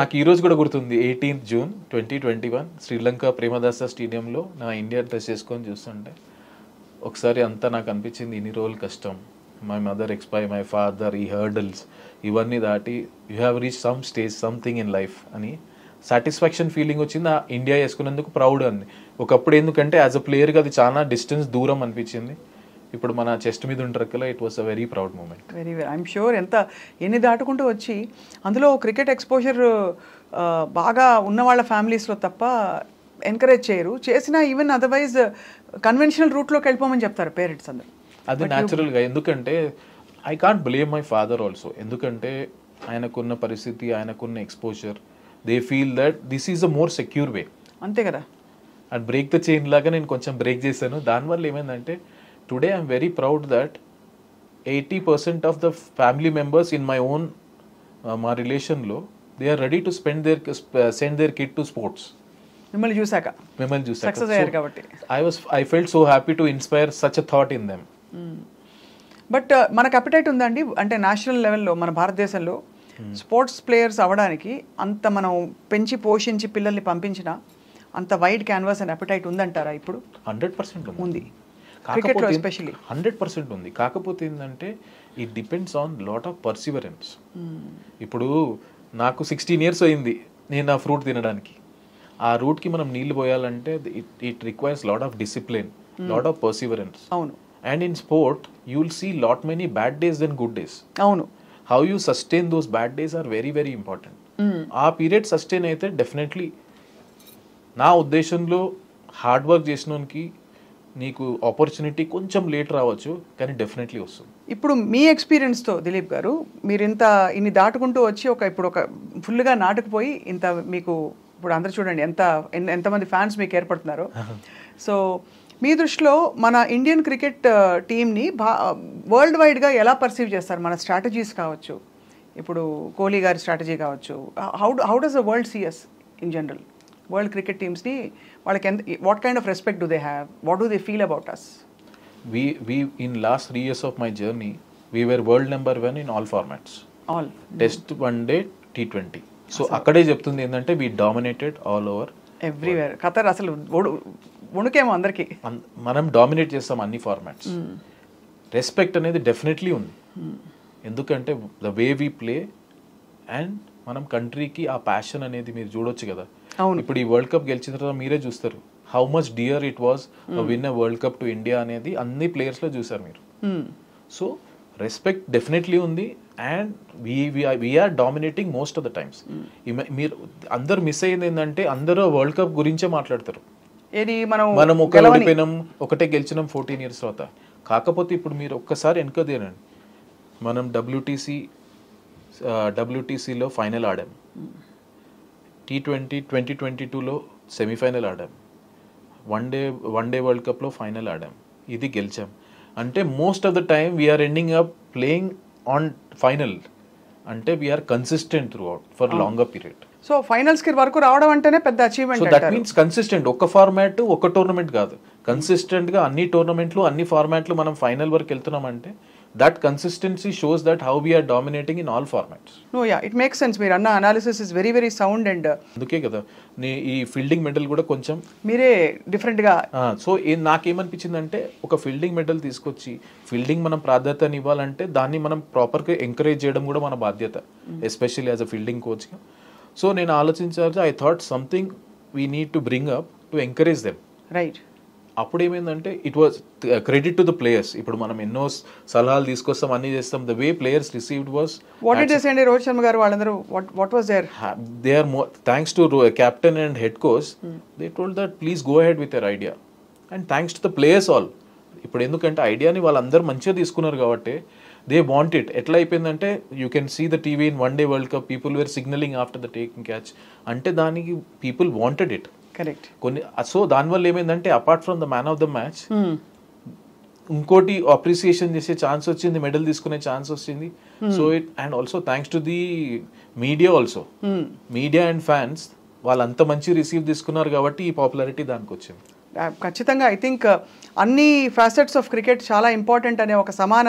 నాకు ఈ రోజు కూడా గుర్తుంది, 18th June 2021 శ్రీలంక ప్రేమదాస స్టేడియంలో నా ఇండియా డ్రెస్ చేసుకొని చూస్తుంటే ఒకసారి అంతా నాకు అనిపించింది, ఇన్ని రోజులు కష్టం, my mother expire, my father, ఈ హర్డల్స్ ఇవన్నీ దాటి you have reach some stage, something in life అని సాటిస్ఫాక్షన్ ఫీలింగ్ వచ్చింది. ఆ ఇండియా వేసుకున్నందుకు ప్రౌడ్ అంది. ఒకప్పుడు ఎందుకంటే యాజ్ అ ప్లేయర్గా అది చాలా డిస్టెన్స్ దూరం అనిపించింది. ఇప్పుడు మన చెస్ట్ మీద ఉంటారు కదా, it was a very proud moment. Very I'm sure. ఎన్ని దాటుకుంటూ వచ్చి అందులో క్రికెట్ ఎక్స్పోజర్ బాగా ఉన్న వాళ్ళ ఫ్యామిలీస్లో తప్ప ఎంకరేజ్ చేయరు. చేసినా ఈవెన్ అదర్వైజ్ కన్వెన్షనల్ రూట్లోకి వెళ్ళిపోమని చెప్తారు పేరెంట్స్ అందరు. అది న్యాచురల్గా, ఎందుకంటే I can't blame my father also. ఎందుకంటే ఆయనకున్న పరిస్థితి, ఆయనకున్న exposure, they feel that this is a more secure way. అంతే కదా. అండ్ బ్రేక్ ద చైన్ లాగా నేను కొంచెం బ్రేక్ చేశాను. దానివల్ల ఏమైందంటే today I'm very proud that 80% of the family members in my own మా రిలేషన్లో they are ready to send their kid to sports. మిమ్మల్ని చూసాక సక్సెస్ అయ్యారు కాబట్టి. I felt so happy to inspire such a thought in them. But మనకు appetite ఉందండి అంటే national లెవెల్లో మన భారతదేశంలో స్పోర్ట్స్ ప్లేయర్స్ అవ్వడానికి అంత మనం పెంచి పోషించి పిల్లల్ని పంపించిన అంత వైడ్ క్యాన్వాస్ అండ్ అపిటైట్ ఉందంటారా ఇప్పుడు? 100% ఉంది. క్రికెట్లో ఎస్పెషల్లీ 100% ఉంది. కాకపోతే ఏంటంటే it depends on lot of Perseverance. ఇప్పుడు నాకు 16 years అయింది నేను ఆ ఫ్రూట్ తినడానికి. ఆ రూట్కి మనం నీళ్లు పోయాలంటే it requires lot of discipline, lot of perseverance. అవును. And in sport you will see lot many bad days than good days. అవును. How you sustain those bad days are very very important. ఆ period sustain అయితే definitely నా ఉద్దేశంలో hard work చేసినోనికి నీకు opportunity కొంచెం late రావచ్చు కానీ డెఫినెట్లీ వస్తుంది. ఇప్పుడు మీ ఎక్స్పీరియన్స్తో దిలీప్ గారు మీరు ఇన్ని దాటుకుంటూ వచ్చి ఇప్పుడు ఒక ఫుల్గా నాటుకుపోయి ఇంత మీకు ఇప్పుడు అందరు చూడండి ఎంతమంది ఫ్యాన్స్ మీకు ఏర్పడుతున్నారు. సో మీ దృష్టిలో మన ఇండియన్ క్రికెట్ టీమ్ని వరల్డ్ వైడ్గా ఎలా పర్సీవ్ చేస్తారు? మన స్ట్రాటజీస్ కావచ్చు, ఇప్పుడు కోహ్లీ గారి స్ట్రాటజీ కావచ్చు, how does the world see us in general? World cricket టీమ్స్ని వాళ్ళకి what kind of respect do they have? What do they feel about us? We in last 3 years of my journey, we were world number 1 in all formats. All. Test, one day, T20. So అక్కడే చెప్తుంది ఏంటంటే we dominated all over. Everywhere. Qatar అసలు వణుకేమో అందరికి. మనం dominate చేస్తాం అన్ని formats. Respect అనేది definitely ఉంది. ఎందుకంటే the way we play and మనం కంట్రీకి ఆ ప్యాషన్ అనేది మీరు చూడొచ్చు కదా. ఇప్పుడు ఈ వరల్డ్ కప్ గెలిచిన తర్వాత మీరే చూస్తారు how much dear it was win a world cup to India అనేది అన్ని ప్లేయర్స్లో చూసారు మీరు. సో రెస్పెక్ట్ డెఫినెట్లీ ఉంది and we're dominating most of the times. మీరు అందరు మిస్ అయ్యింది ఏంటంటే అందరూ వరల్డ్ కప్ గురించే మాట్లాడతారు. మనం ఒకటే గెలిచినాం 14 years తర్వాత. కాకపోతే ఇప్పుడు మీరు ఒక్కసారి వెనక తీరండి, మనం డబ్ల్యూటీసీలో ఫైనల్ ఆడాం, T20 2022లో సెమీఫైనల్ ఆడాం, వన్ డే వరల్డ్ కప్లో ఫైనల్ ఆడాం, ఇది గెలిచాం. అంటే most of the time we're ending up playing on final. అంటే we're consistent throughout for longer period. So ఫైనల్స్కి వరకు రావడం అంటేనే పెద్ద achievement. So that means consistent. ఒక ఫార్మాట్ ఒక టోర్నమెంట్ కాదు, కన్సిస్టెంట్గా అన్ని టోర్నమెంట్లు అన్ని ఫార్మాట్లు మనం ఫైనల్ వరకు వెళ్తున్నామంటే that consistency shows that how we are dominating in all formats. No, yeah, it makes sense. మీరు అన్న analysis is very very sound and అందుకే కదా ఈ ఫీల్డింగ్ మెడల్ కూడా కొంచెం మీరే డిఫరెంట్గా. సో నాకేమనిపించిందంటే ఒక ఫీల్డింగ్ మెడల్ తీసుకొచ్చి ఫీల్డింగ్ మనం ప్రాధాన్యత ఇవ్వాలంటే దాన్ని మనం ప్రాపర్గా ఎంకరేజ్ చేయడం కూడా మన బాధ్యత, ఎస్పెషల్లీ యాజ్ అ ఫీల్డింగ్ కోచ్గా. సో నేను ఆలోచించాలి, I thought something we need to bring up to encourage them. Right. అప్పుడు ఏమైందంటే it was credit to the players. ఇప్పుడు మనం ఎన్నో సలహాలు తీసుకొస్తాం, అన్ని చేస్తాం. The way players received was what it is. అండి రోహిత్ శర్మ గారు వాళ్ళందరూ what was there? They are thanks to captain and head coach, they told that please go ahead with your idea and thanks to the players all. ఇప్పుడు ఎందుకంటే ఐడియాని వాళ్ళందరూ మంచిగా తీసుకున్నారు కాబట్టి they want it. ఎట్లా అయిపోయిందంటే you can see the TV in one day world cup people were signaling after the taking catch. అంటే దానికి people wanted it. Correct. So దానివల్ల ఏమైందంటే apart from the man of the match ఇంకోటి appreciation చేసే chance వచ్చింది, medal తీసుకునే chance వచ్చింది. So it and also thanks to the media also, media and fans వాళ్ళంత మంచి రిసీవ్ తీసుకున్నారు కాబట్టి ఈ పాపులారిటీ దానికి వచ్చింది. ఖచ్చితంగా ఐ థింక్ అన్ని ఫ్యాసెట్స్ ఆఫ్ క్రికెట్ చాలా ఇంపార్టెంట్ అనే ఒక సమాన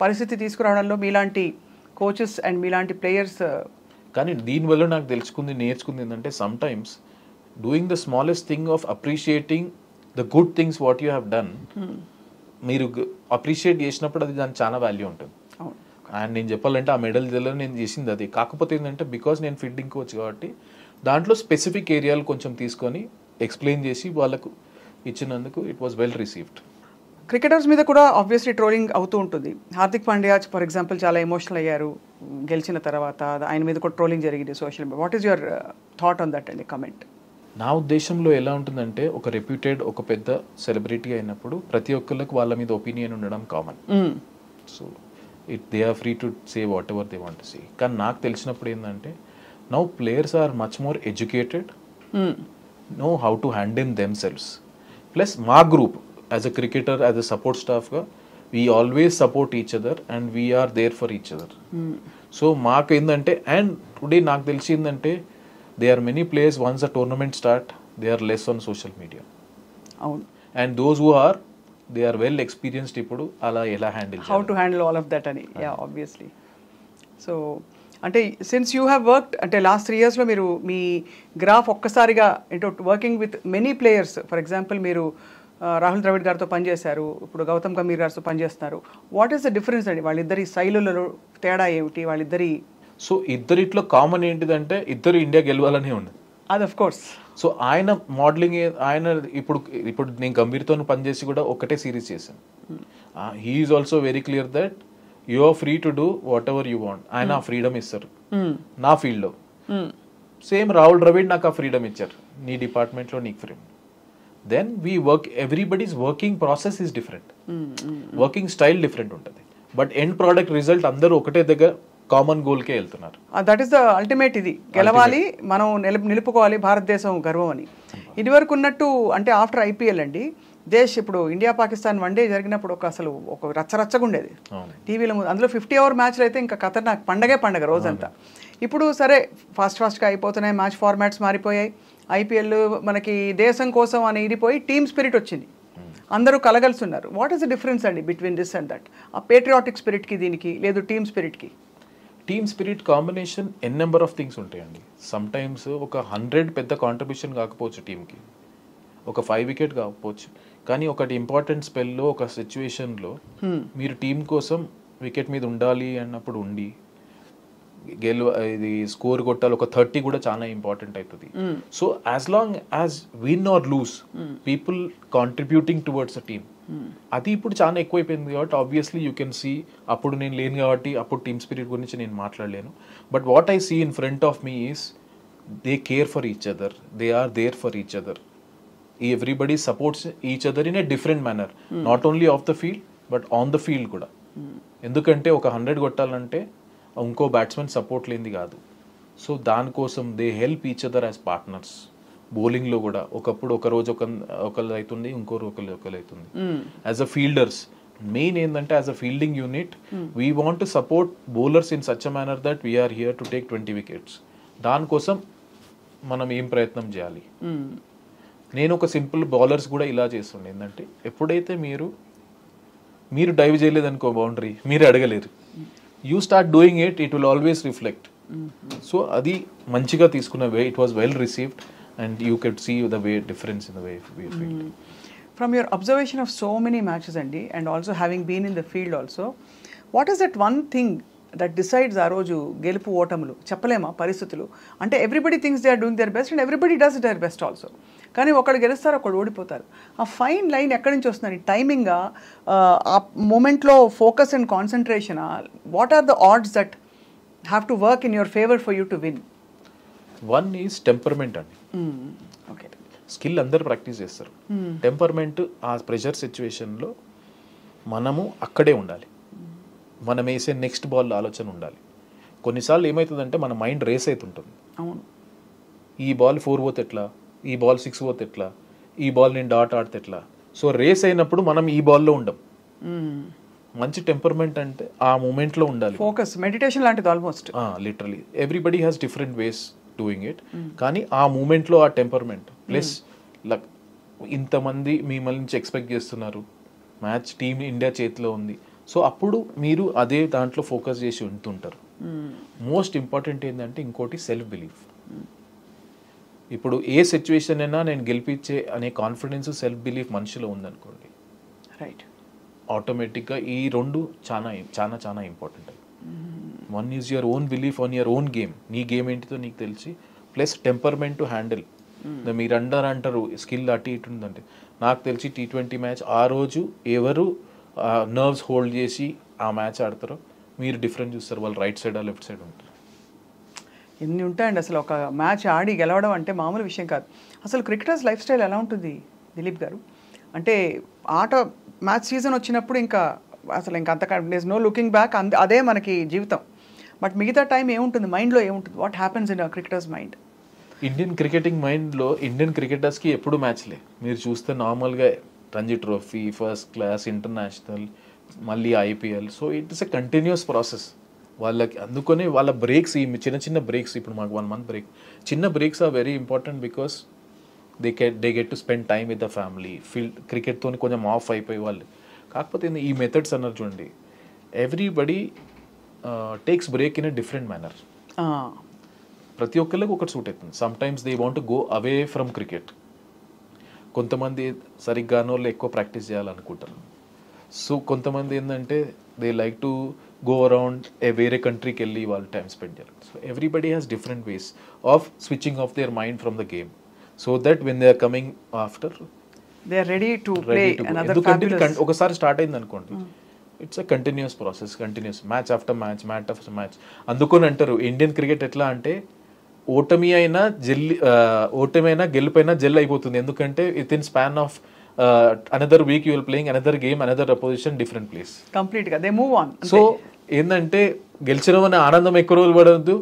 పరిస్థితి తీసుకురావడంలో మీలాంటి కోచెస్ అండ్ మీలాంటి ప్లేయర్స్. కానీ దీనివల్ల నాకు నేర్చుకుంది ఏంటంటే some times doing the smallest thing of appreciating the good things what you have done, మీరు అప్రిషియేట్ చేసినప్పుడు అది దానికి చాలా వాల్యూ ఉంటుంది. అండ్ నేను చెప్పాలంటే ఆ మెడల్ నేను చేసింది అది. కాకపోతే ఏంటంటే బికాస్ నేను ఫీల్డింగ్ కోచ్ కాబట్టి దాంట్లో స్పెసిఫిక్ ఏరియాలు కొంచెం తీసుకొని ఎక్స్ప్లెయిన్ చేసి వాళ్ళకు ఇచ్చినందుకు it was well received. Cricketers మీద కూడా ఆబ్వియస్లీ ట్రోలింగ్ అవుతూ ఉంటుంది. హార్దిక్ పాండ్యా ఫర్ ఎగ్జాంపుల్ చాలా ఎమోషనల్ అయ్యారు గెలిచిన తర్వాత, ఆయన మీద కూడా ట్రోలింగ్ జరిగింది social media. What is your thought on that అండి, కమెంట్? నా ఉద్దేశంలో ఎలా ఉంటుందంటే ఒక రెప్యూటెడ్ ఒక పెద్ద సెలబ్రిటీ అయినప్పుడు ప్రతి ఒక్కరికి వాళ్ళ మీద ఒపీనియన్ ఉండడం common. So they are free to say whatever they want to say. కానీ నాకు తెలిసినప్పుడు ఏంటంటే now players are much more educated, know how to handle themselves. Plus మా group as a cricketer, as a support స్టాఫ్గా we always support each other and we're there for each other. So మాకు ఏంటంటే and today నాకు తెలిసిందంటే they are many players once a tournament start they are less on social media. అవును. And those who are they are well experienced ఇప్పుడు అలా ఎలా handle how to handle all of that అని. Yeah obviously. So అంటే since you have worked అంటే last 3 yearsలో మీరు మీ గ్రాఫ్ ఒక్కసారిగా అంటే working with many players, for example మీరు రాహుల్ ద్రవిడ్ గారితో పనిచేశారు, ఇప్పుడు గౌతమ్ గంభీర్ గారితో పనిచేస్తున్నారు. వాట్ ఈస్ ద డిఫరెన్స్ అండి వాళ్ళిద్దరి శైలులలో తేడా ఏమిటి వాళ్ళిద్దరి? సో ఇద్దరిట్లో కామన్ ఏంటిదంటే ఇద్దరు ఇండియా గెలవాలని ఉంది. అది ఆఫ్ కోర్స్. సో ఆయన మోడలింగ్ ఆయన ఇప్పుడు నేను గంభీర్తో పనిచేసి కూడా ఒకటే సిరీస్ చేశాను. He is also very clear that you are free to do whatever you want. ఆయన ఆ ఫ్రీడమ్ ఇస్తారు నా ఫీల్డ్లో. సేమ్ రాహుల్ ద్రవిడ్ నాకు ఆ ఫ్రీడమ్ ఇచ్చారు, నీ డిపార్ట్మెంట్లో నీకు freedom. Then we work, everybody's working process is different, working style different ఉంటుంది, బట్ ఎండ్ ప్రోడక్ట్ రిజల్ట్ అందరూ ఒకటే దగ్గర కామన్ గోల్కే వెళ్తున్నారు. That is the ultimate. ఇది గెలవాలి, మనం నిలుపుకోవాలి భారతదేశం గర్వం అని. ఇది వరకు ఉన్నట్టు అంటే ఆఫ్టర్ ఐపీఎల్ అండి ఇప్పుడు ఇండియా పాకిస్తాన్ వన్డే జరిగినప్పుడు అసలు ఒక రచ్చరచ్చగా ఉండేది టీవీలో. అందులో 50 over మ్యాచ్లు అయితే ఇంకా ఖతర్నాక్ పండగ రోజంతా. ఇప్పుడు సరే ఫాస్ట్గా అయిపోతున్నాయి, మ్యాచ్ ఫార్మాట్స్ మారిపోయాయి, ఐపీఎల్ మనకి దేశం కోసం అని ఇడిపోయి టీమ్ స్పిరిట్ వచ్చింది, అందరూ కలగలిసి ఉన్నారు. వాట్ ఈస్ ద డిఫరెన్స్ అండి బిట్వీన్ దిస్ అండ్ దట్? ఆ పేట్రియాటిక్ స్పిరిట్కి దీనికి లేదు టీమ్ స్పిరిట్కి? Team spirit combination n number of things ఉంటాయండి. సమ్ టైమ్స్ ఒక 100 పెద్ద కాంట్రిబ్యూషన్ కాకపోవచ్చు టీంకి, ఒక 5 wicket కాకపోవచ్చు, కానీ ఒకటి ఇంపార్టెంట్ స్పెల్లో ఒక సిచ్యువేషన్లో మీరు టీం కోసం వికెట్ మీద ఉండాలి అన్నప్పుడు ఉండి ఇది స్కోర్ కొట్టాలి, ఒక 30 కూడా చాలా ఇంపార్టెంట్ అవుతుంది. So as long as win or lose people contributing towards a team, అది ఇప్పుడు చాలా ఎక్కువైపోయింది. కాబట్టి ఆబ్వియస్లీ యూ కెన్ సీ, అప్పుడు నేను లేను కాబట్టి అప్పుడు టీమ్ స్పిరిట్ గురించి నేను మాట్లాడలేను. But what I see in front of me is they care for each other, they are there for each other. Everybody supports each other in a different manner, not only off the field but on the field కూడా. ఎందుకంటే ఒక 100 కొట్టాలంటే ఇంకో batsmen support లేనిది కాదు. So దానికోసం they help each other as partners. బౌలింగ్లో కూడా ఒకప్పుడు ఒక రోజు ఒకళ్ళు అవుతుంది, ఇంకో రోజు ఒకళ్ళు అవుతుంది. యాజ్ అ ఫీల్డర్స్ మెయిన్ ఏంటంటే as a fielding unit we want to support bowlers in such a manner that we're here to take 20 wickets. దానికోసం మనం ఏం ప్రయత్నం చేయాలి. నేను ఒక సింపుల్ బౌలర్స్ కూడా ఇలా చేస్తుండే ఏంటంటే ఎప్పుడైతే మీరు డైవ్ చేయలేదనుకో బౌండరీ, మీరు అడగలేరు, you start doing it, it will always reflect. So అది మంచిగా తీసుకున్న way, it was well received and you could see the way difference in the way we feel. From your observation of so many matches అండి and also having been in the field also, what is that one thing that decides ఆ రోజు గెలుపు ఓటములు? చెప్పలేమా పరిస్థితులు? అంటే everybody thinks they are doing their best and everybody does their best also, కానీ ఒకళ్ళు గెలుస్తారు ఒకళ్ళు ఓడిపోతారు. ఆ ఫైన్ లైన్ ఎక్కడి నుంచి వస్తుంది? టైమింగా, ఆ మూమెంట్లో focus and concentration, what are the odds that have to work in your favour for you to win? One is temperament అండి. ఓకే, స్కిల్ అందరు ప్రాక్టీస్ చేస్తారు, టెంపర్మెంట్ ఆ ప్రెషర్ సిచ్యువేషన్లో మనము అక్కడే ఉండాలి, మనం వేసే నెక్స్ట్ బాల్ ఆలోచన ఉండాలి. కొన్నిసార్లు ఏమవుతుందంటే మన మైండ్ రేస్ అవుతుంటుంది. అవును, ఈ బాల్ 4 పోతే ఎట్లా, ఈ బాల్ 6 పోతే ఎట్లా, ఈ బాల్ నేను డాట్ ఆడితే ఎట్లా. సో రేస్ అయినప్పుడు మనం ఈ బాల్లో ఉండం. మంచి టెంపర్మెంట్ అంటే ఆ మూమెంట్లో ఉండాలి, ఫోకస్, మెడిటేషన్ లాంటిది almost. Literally everybody has different ways doing it, కానీ ఆ మూమెంట్లో ఆ టెంపర్మెంట్ ప్లస్ లక్, ఇంతమంది మిమ్మల్ని నుంచి ఎక్స్పెక్ట్ చేస్తున్నారు, మ్యాచ్ టీమ్ ఇండియా చేతిలో ఉంది. సో అప్పుడు మీరు అదే దాంట్లో ఫోకస్ చేసి ఉంటుంటారు. మోస్ట్ ఇంపార్టెంట్ ఏంటంటే ఇంకోటి సెల్ఫ్ బిలీఫ్. ఇప్పుడు ఏ సిచ్యువేషన్ అయినా నేను గెలిపించే అనే కాన్ఫిడెన్స్, సెల్ఫ్ బిలీఫ్ మనిషిలో ఉందనుకోండి, రైట్, ఆటోమేటిక్గా ఈ రెండు చాలా చాలా చాలా important. One is your own belief on your own game, నీ గేమ్ ఏంటితో నీకు తెలిసి, ప్లస్ టెంపర్మెంట్ టు హ్యాండిల్. మీరు అంటారు స్కిల్ అటు ఇటు ఉందంటే, నాకు తెలిసి T20 మ్యాచ్ ఆ రోజు ఎవరు నర్వ్స్ హోల్డ్ చేసి ఆ మ్యాచ్ ఆడతారో మీరు డిఫరెంట్ చూస్తారు, వాళ్ళు రైట్ సైడ్ లెఫ్ట్ సైడ్ ఉంటారు. ఎన్ని ఉంటాయండి అసలు. ఒక మ్యాచ్ ఆడి గెలవడం అంటే మామూలు విషయం కాదు. అసలు క్రికెటర్స్ లైఫ్ స్టైల్ ఎలా ఉంటుంది దిలీప్ గారు? అంటే మ్యాచ్ సీజన్ వచ్చినప్పుడు ఇంకా అసలు ఇంకా అంతకంటే నో లుకింగ్ బ్యాక్, అదే మనకి జీవితం. బట్ మిగతా టైం ఏముంటుంది మైండ్లో, ఏముంటుంది? What happens in cricketers mind? Indian cricketing మైండ్లో ఇండియన్ క్రికెటర్స్కి ఎప్పుడు మ్యాచ్లే. మీరు చూస్తే నార్మల్గా Ranji trophy, first class, international, మళ్ళీ IPL. So it is a continuous process. వాళ్ళకి అందుకనే వాళ్ళ బ్రేక్స్, ఈ చిన్న చిన్న బ్రేక్స్, ఇప్పుడు మాకు 1 month బ్రేక్, చిన్న breaks are very important because they get to spend time with the family. క్రికెట్తో కొంచెం ఆఫ్ అయిపోయి వాళ్ళు. కాకపోతే ఈ మెథడ్స్ అన్నారు చూడండి, everybody takes break in a different manner. ప్రతి ఒక్కరికి ఒకటి సూట్ అవుతుంది. Sometimes they want go away from cricket. కొంతమంది సరిగ్గానో ఎక్కువ ప్రాక్టీస్ చేయాలనుకుంటారు. సో కొంతమంది ఏంటంటే they like to go around వేరే కంట్రీకి వెళ్ళి వాళ్ళు టైం స్పెండ్ చేయాలి. So everybody has different ways of switching off their mind from the game, so that when they are coming after they are ready to play another fabulous. ఎందుకంటే ఒకసారి start అయింది అనుకోండి, it's a continuous process, continuous match after match, match after match. అందుకని అంటారు Indian cricket ఎట్లా అంటే ఓటమి అయినా గెలుపైనా జెల్ అయిపోతుంది. ఎందుకంటే with in span of another week you will playing another game, another opposition, different place. Complete గా దే మూవ్ ఆన్. సో ఏంటంటే గెలిచినమని ఆనందం ఎక్కువ రోజులు పడద్దు,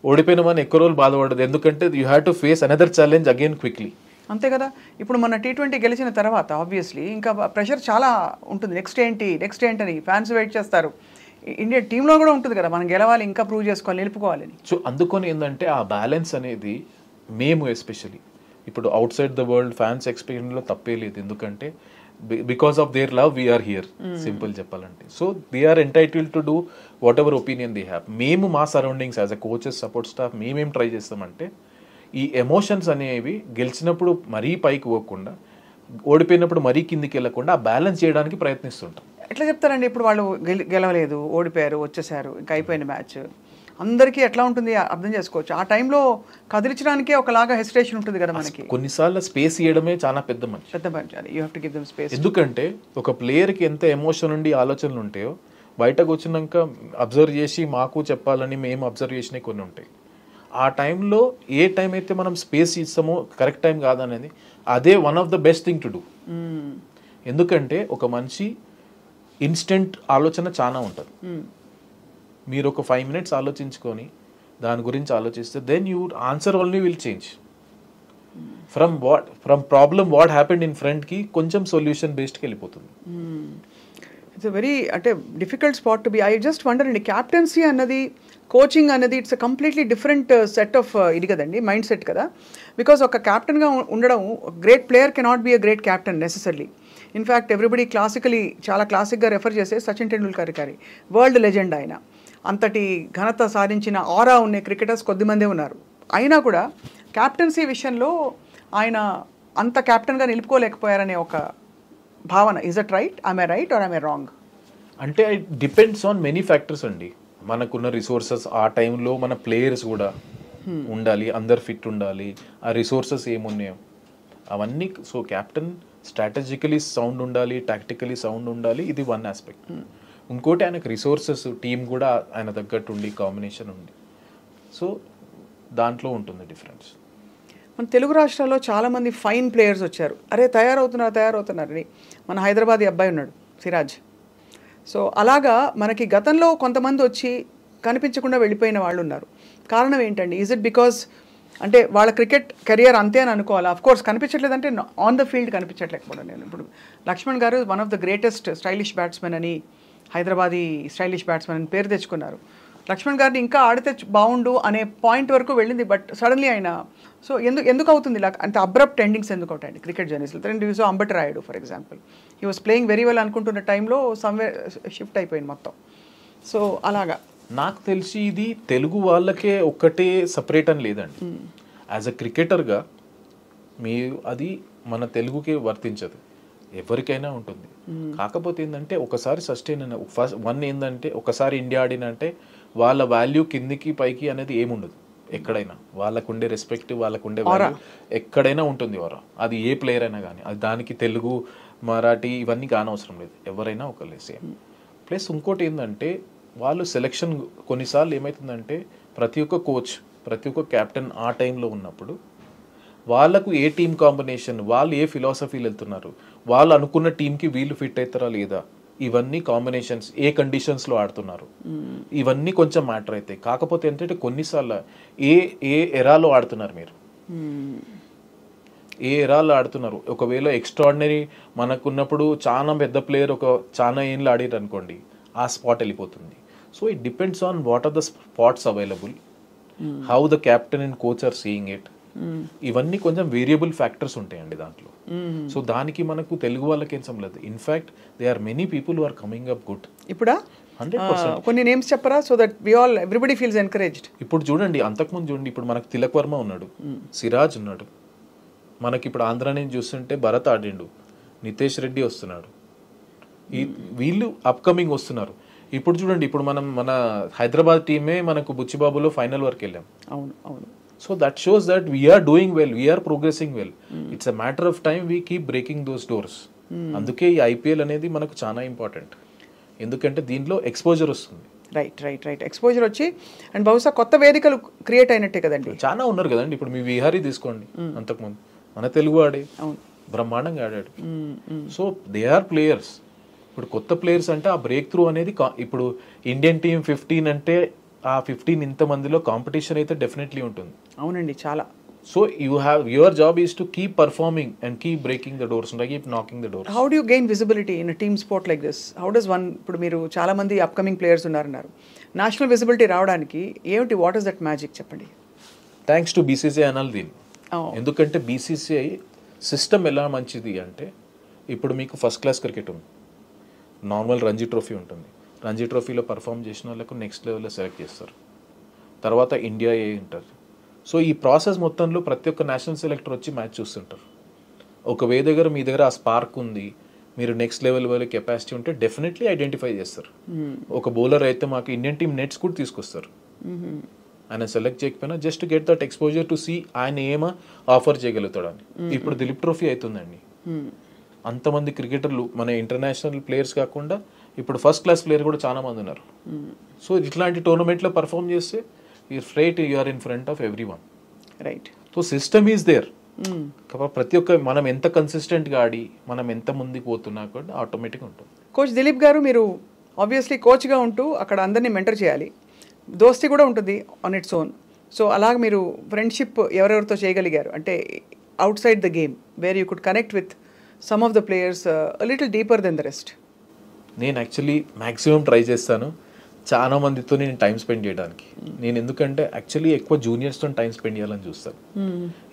ఓడిపోయినామని ఎక్కువ రోజులు బాధపడదు. ఎందుకంటే you have to face another challenge again quickly. అంతే కదా. ఇప్పుడు మన T20 గెలిచిన తర్వాత ఆబ్వియస్లీ ఇంకా ప్రెషర్ చాలా ఉంటుంది. నెక్స్ట్ ఏంటి అని ఫ్యాన్స్ వెయిట్ చేస్తారు. ఇండియా టీంలో కూడా ఉంటుంది కదా, మనం గెలవాలి, ఇంకా ప్రూవ్ చేసుకోవాలి, నిలుపుకోవాలని. సో అందుకని ఏంటంటే ఆ బ్యాలెన్స్ అనేది మేము ఎస్పెషలీ ఇప్పుడు outside the world fans ఎక్స్పీరియన్స్లో తప్పే లేదు. ఎందుకంటే because of their love we're here, simple చెప్పాలంటే. So they are entitled to do whatever opinion they have. మేము మా surroundings as a coaches, support staff మేమేం ట్రై చేస్తామంటే ఈ ఎమోషన్స్ అనేవి గెలిచినప్పుడు మరీ పైకి పోకుండా, ఓడిపోయినప్పుడు మరీ కిందికి వెళ్ళకుండా ఆ బ్యాలెన్స్ చేయడానికి ప్రయత్నిస్తుంటాం. ఎట్లా చెప్తారండి ఇప్పుడు వాళ్ళు గెలవలేదు, ఓడిపోయారు, వచ్చేసారు, ఇంకా అయిపోయిన మ్యాచ్, అందరికీ ఎట్లా ఉంటుంది అర్థం చేసుకోవచ్చు. ఆ టైంలో కదిలించడానికే ఒకలాగా హెసిటేషన్ ఉంటుంది కదా మనకి. కొన్నిసార్లు స్పేస్ ఇవ్వడమే చాలా పెద్ద మంచి. You have to give them space. ఎందుకంటే ఒక ప్లేయర్కి ఎంత ఎమోషన్ ఉండి ఆలోచనలు ఉంటాయో బయటకు వచ్చినాక అబ్జర్వ్ చేసి మాకు చెప్పాలని మేము అబ్జర్వ్ చేసినవి కొన్ని ఉంటాయి. ఆ టైంలో ఏ టైం అయితే మనం స్పేస్ ఇస్తామో కరెక్ట్ టైం కాదనేది అదే one of the best thing to do. ఎందుకంటే ఒక మనిషి ఇన్స్టెంట్ ఆలోచన చాలా ఉంటుంది. మీరు ఒక 5 minutes ఆలోచించుకొని దాని గురించి ఆలోచిస్తే then you answer only will change from problem what happened in ఫ్రంట్కి కొంచెం సొల్యూషన్ బేస్డ్కి వెళ్ళిపోతుంది. ఇట్స్ వెరీ అంటే difficult spot to be. I just wonder అండి, క్యాప్టెన్సీ అన్నది, కోచింగ్ అన్నది it's a completely different set of ఇది కదండి, మైండ్ సెట్ కదా. బికాస్ ఒక క్యాప్టెన్గా ఉండడం, great player cannot be a great captain necessarily. In fact everybody classically చాలా క్లాసిక్గా రెఫర్ చేసే సచిన్ టెండూల్కర్ గారి వరల్డ్ లెజెండ్. ఆయన అంతటి ఘనత సాధించిన ఆరా ఉన్న క్రికెటర్స్ కొద్దిమందే ఉన్నారు. అయినా కూడా క్యాప్టెన్సీ విషయంలో ఆయన అంత క్యాప్టెన్గా నిలుపుకోలేకపోయారనే ఒక భావన. Is that right? I right or I wrong? అంటే it depends on many factors అండి. మనకున్న రిసోర్సెస్, ఆ టైంలో మన ప్లేయర్స్ కూడా ఉండాలి, అందరు ఫిట్ ఉండాలి, ఆ రిసోర్సెస్ ఏమున్నాయో అవన్నీ. సో క్యాప్టెన్ స్ట్రాటజికలీ సౌండ్ ఉండాలి, టాక్టికలీ సౌండ్ ఉండాలి, ఇది వన్ ఆస్పెక్ట్. ఇంకోటి ఆయనకు రిసోర్సెస్, టీం కూడా ఆయన తగ్గట్టు ఉండి, కాంబినేషన్ ఉంది. సో దాంట్లో ఉంటుంది డిఫరెన్స్. మన తెలుగు రాష్ట్రాల్లో చాలామంది ఫైన్ ప్లేయర్స్ వచ్చారు. అరే తయారవుతున్నారని మన హైదరాబాద్ అబ్బాయి ఉన్నాడు, సిరాజ్. సో అలాగా మనకి గతంలో కొంతమంది వచ్చి కనిపించకుండా వెళ్ళిపోయిన వాళ్ళు ఉన్నారు. కారణం ఏంటండి? ఈజ్ ఇట్ బికాస్ అంటే వాళ్ళ క్రికెట్ కెరియర్ అంతే అని అనుకోవాలా? ఆఫ్ కోర్స్ కనిపించట్లేదంటే ఆన్ ద ఫీల్డ్ కనిపించట్లేకపోవడం. నేను ఇప్పుడు లక్ష్మణ్ గారు one of the greatest stylish batsmen అని, హైదరాబాదీ స్టైలిష్ బ్యాట్స్మెన్ అని పేరు తెచ్చుకున్నారు. లక్ష్మణ్ గారిని ఇంకా ఆడితే బాగుండు అనే పాయింట్ వరకు వెళ్ళింది. బట్ సడన్లీ ఆయన సో ఎందుకు అవుతుంది ఇలా? అంటే అబ్రప్ట్ ఎండింగ్స్ ఎందుకు అవుతాయండి క్రికెట్ జర్నీస్లో? So Ambati Rayudu for example, he was playing very well అనుకుంటున్న టైంలో సమ్వేర్ షిఫ్ట్ అయిపోయింది మొత్తం. సో అలాగా నాకు తెలిసి ఇది తెలుగు వాళ్ళకే ఒక్కటే సపరేట్ అని లేదండి. యాజ్ అ క్రికెటర్గా అది మన తెలుగుకే వర్తించదు, ఎవరికైనా ఉంటుంది. కాకపోతే ఏంటంటే ఒకసారి సస్టైన్ అయిన వన్ ఏంటంటే ఒకసారి ఇండియా ఆడినంటే వాళ్ళ వాల్యూ కిందికి పైకి అనేది ఏముండదు. ఎక్కడైనా వాళ్ళకుండే రెస్పెక్ట్, వాళ్ళకుండే వాల్యూ ఎక్కడైనా ఉంటుంది. అది ఏ ప్లేయర్ అయినా కానీ, అది దానికి తెలుగు, మరాఠీ ఇవన్నీ కానవసరం లేదు, ఎవరైనా ఒకళ్ళే సేమ్. ప్లస్ ఇంకోటి ఏంటంటే వాళ్ళు సెలెక్షన్ కొన్నిసార్లు ఏమవుతుందంటే ప్రతి ఒక్క కోచ్, ప్రతి ఒక్క క్యాప్టెన్ ఆ టైంలో ఉన్నప్పుడు వాళ్ళకు ఏ టీం కాంబినేషన్, వాళ్ళు ఏ ఫిలాసఫీలు వెళ్తున్నారు, వాళ్ళు అనుకున్న టీంకి వీళ్ళు ఫిట్ అవుతారా లేదా, ఇవన్నీ కాంబినేషన్స్, ఏ కండిషన్స్లో ఆడుతున్నారు, ఇవన్నీ కొంచెం మ్యాటర్ అవుతాయి. కాకపోతే ఏంటంటే కొన్నిసార్లు ఏ ఎరాలో ఆడుతున్నారు మీరు, ఏ ఎరాలో ఆడుతున్నారు. ఒకవేళ ఎక్స్ట్రాడినరీ మనకున్నప్పుడు చాలా పెద్ద ప్లేయర్ ఒక చాలా ఏళ్ళు ఆడారు అనుకోండి, ఆ స్పాట్ వెళ్ళిపోతుంది. So it depends on what are the spots available, how the captain and coach are seeing it. ఇవన్నీ కొంచెం వేరియబుల్ ఫ్యాక్టర్స్ ఉంటాయండి దాంట్లో. సో దానికి మనకు తెలుగు వాళ్ళకి ఏం సంబంధం. In fact they are many people who are coming up good. ఇప్పుడా 100%. కొన్ని నేమ్స్ చెప్పరా, so that we all everybody feels encouraged. ఇప్పుడు చూడండి, అంతకుముందు చూడండి, ఇప్పుడు మనకు తిలక్ వర్మ ఉన్నాడు, సిరాజ్ ఉన్నాడు, మనకి ఇప్పుడు ఆంధ్ర నుంచి చూస్తుంటే భరత్ ఆడిండు, నితేష్ రెడ్డి వస్తున్నాడు, వీళ్ళు అప్కమింగ్ వస్తున్నారు. ఇప్పుడు చూడండి, ఇప్పుడు మన హైదరాబాద్ టీమే మనకు బుచ్చిబాబులో ఫైనల్ వరకు వెళ్ళాం. అవును అవును. So that shows that we're doing well, we're progressing well. It's a matter of time we keep breaking those doors. అందుకే ఈ ఐపీఎల్ అనేది మనకు చాలా ఇంపార్టెంట్, ఎందుకంటే దీంట్లో ఎక్స్పోజర్ వస్తుంది. రైట్ ఎక్స్పోజర్ వచ్చి అండ్ బహుశా కొత్త వేదికలు క్రియేట్ అయినట్టే కదండి. చాలా ఉన్నారు కదండి. ఇప్పుడు మీ విహారీ తీసుకోండి, అంతకుముందు మన తెలుగు ఆడే బ్రహ్మాండంగా ఆడాడు. So they are players. ఇప్పుడు కొత్త ప్లేయర్స్ అంటే ఆ బ్రేక్ త్రూ అనేది ఇప్పుడు ఇండియన్ టీమ్ 15 అంటే ఆ 15 ఇంతమందిలో కాంపిటీషన్ అయితే డెఫినెట్లీ ఉంటుంది. అవునండి, చాలా. So your job is to keep performing and keep breaking the doors, keep knocking the doors. How do you gain visibility in team sport like this? How does one, ఇప్పుడు మీరు చాలా మంది upcoming players ఉన్నారన్నారు, national visibility రావడానికి ఏమిటి, what is that magic చెప్పండి? Thanks to BCCI అనాలి దీన్ని. ఎందుకంటే బీసీసీఐ సిస్టమ్ ఎలా మంచిది అంటే, ఇప్పుడు మీకు ఫస్ట్ క్లాస్ క్రికెట్ ఉంది, నార్మల్ రంజీ ట్రోఫీ ఉంటుంది, రంజీ ట్రోఫీలో పర్ఫామ్ చేసిన వాళ్ళకు నెక్స్ట్ లెవెల్లో సెలెక్ట్ చేస్తారు, తర్వాత ఇండియా ఏ ఉంటుంది. సో ఈ ప్రాసెస్ మొత్తంలో ప్రతి ఒక్క నేషనల్ సెలెక్టర్ వచ్చి మ్యాచ్ చూస్తుంటారు. ఒక దగ్గర మీ దగ్గర ఆ స్పార్క్ ఉంది, మీరు నెక్స్ట్ లెవెల్ వల్ల కెపాసిటీ ఉంటే డెఫినెట్లీ ఐడెంటిఫై చేస్తారు. ఒక బౌలర్ అయితే మాకు ఇండియన్ టీమ్ నెట్స్ కూడా తీసుకొస్తారు, ఆయన సెలెక్ట్ చేయకపోయినా just get that exposure to see ఆయన ఏమో ఆఫర్ చేయగలుగుతాడని. ఇప్పుడు దిలీప్ ట్రోఫీ అవుతుందండి, అంతమంది క్రికెటర్లు మన ఇంటర్నేషనల్ ప్లేయర్స్ కాకుండా ఇప్పుడు ఫస్ట్ క్లాస్ ప్లేయర్ కూడా చాలా మంది ఉన్నారు. సో ఇట్లాంటి టోర్నమెంట్లో పర్ఫామ్ చేస్తే you are in front of everyone. Right. So system is there. ప్రతి ఒక్క మనం ఎంత కన్సిస్టెంట్గా ఆడి మనం ఎంత ముందుకు పోతున్నా కూడా ఆటోమేటిక్గా ఉంటుంది. కోచ్ దిలీప్ గారు, మీరు ఆబ్వియస్లీ కోచ్గా ఉంటూ అక్కడ అందరినీ మెంటర్ చేయాలి, దోస్తీ కూడా ఉంటుంది ఆన్ ఇట్స్ ఓన్. సో అలాగే మీరు ఫ్రెండ్షిప్ ఎవరెవరితో చేయగలిగారు అంటే outside the game, where you could connect with some of the players little deeper than the rest? నేను యాక్చువల్లీ మ్యాక్సిమం ట్రై చేస్తాను చాలా మందితో నేను టైం స్పెండ్ చేయడానికి. నేను ఎందుకంటే యాక్చువల్లీ ఎక్కువ జూనియర్స్తో టైం స్పెండ్ చేయాలని చూస్తాను.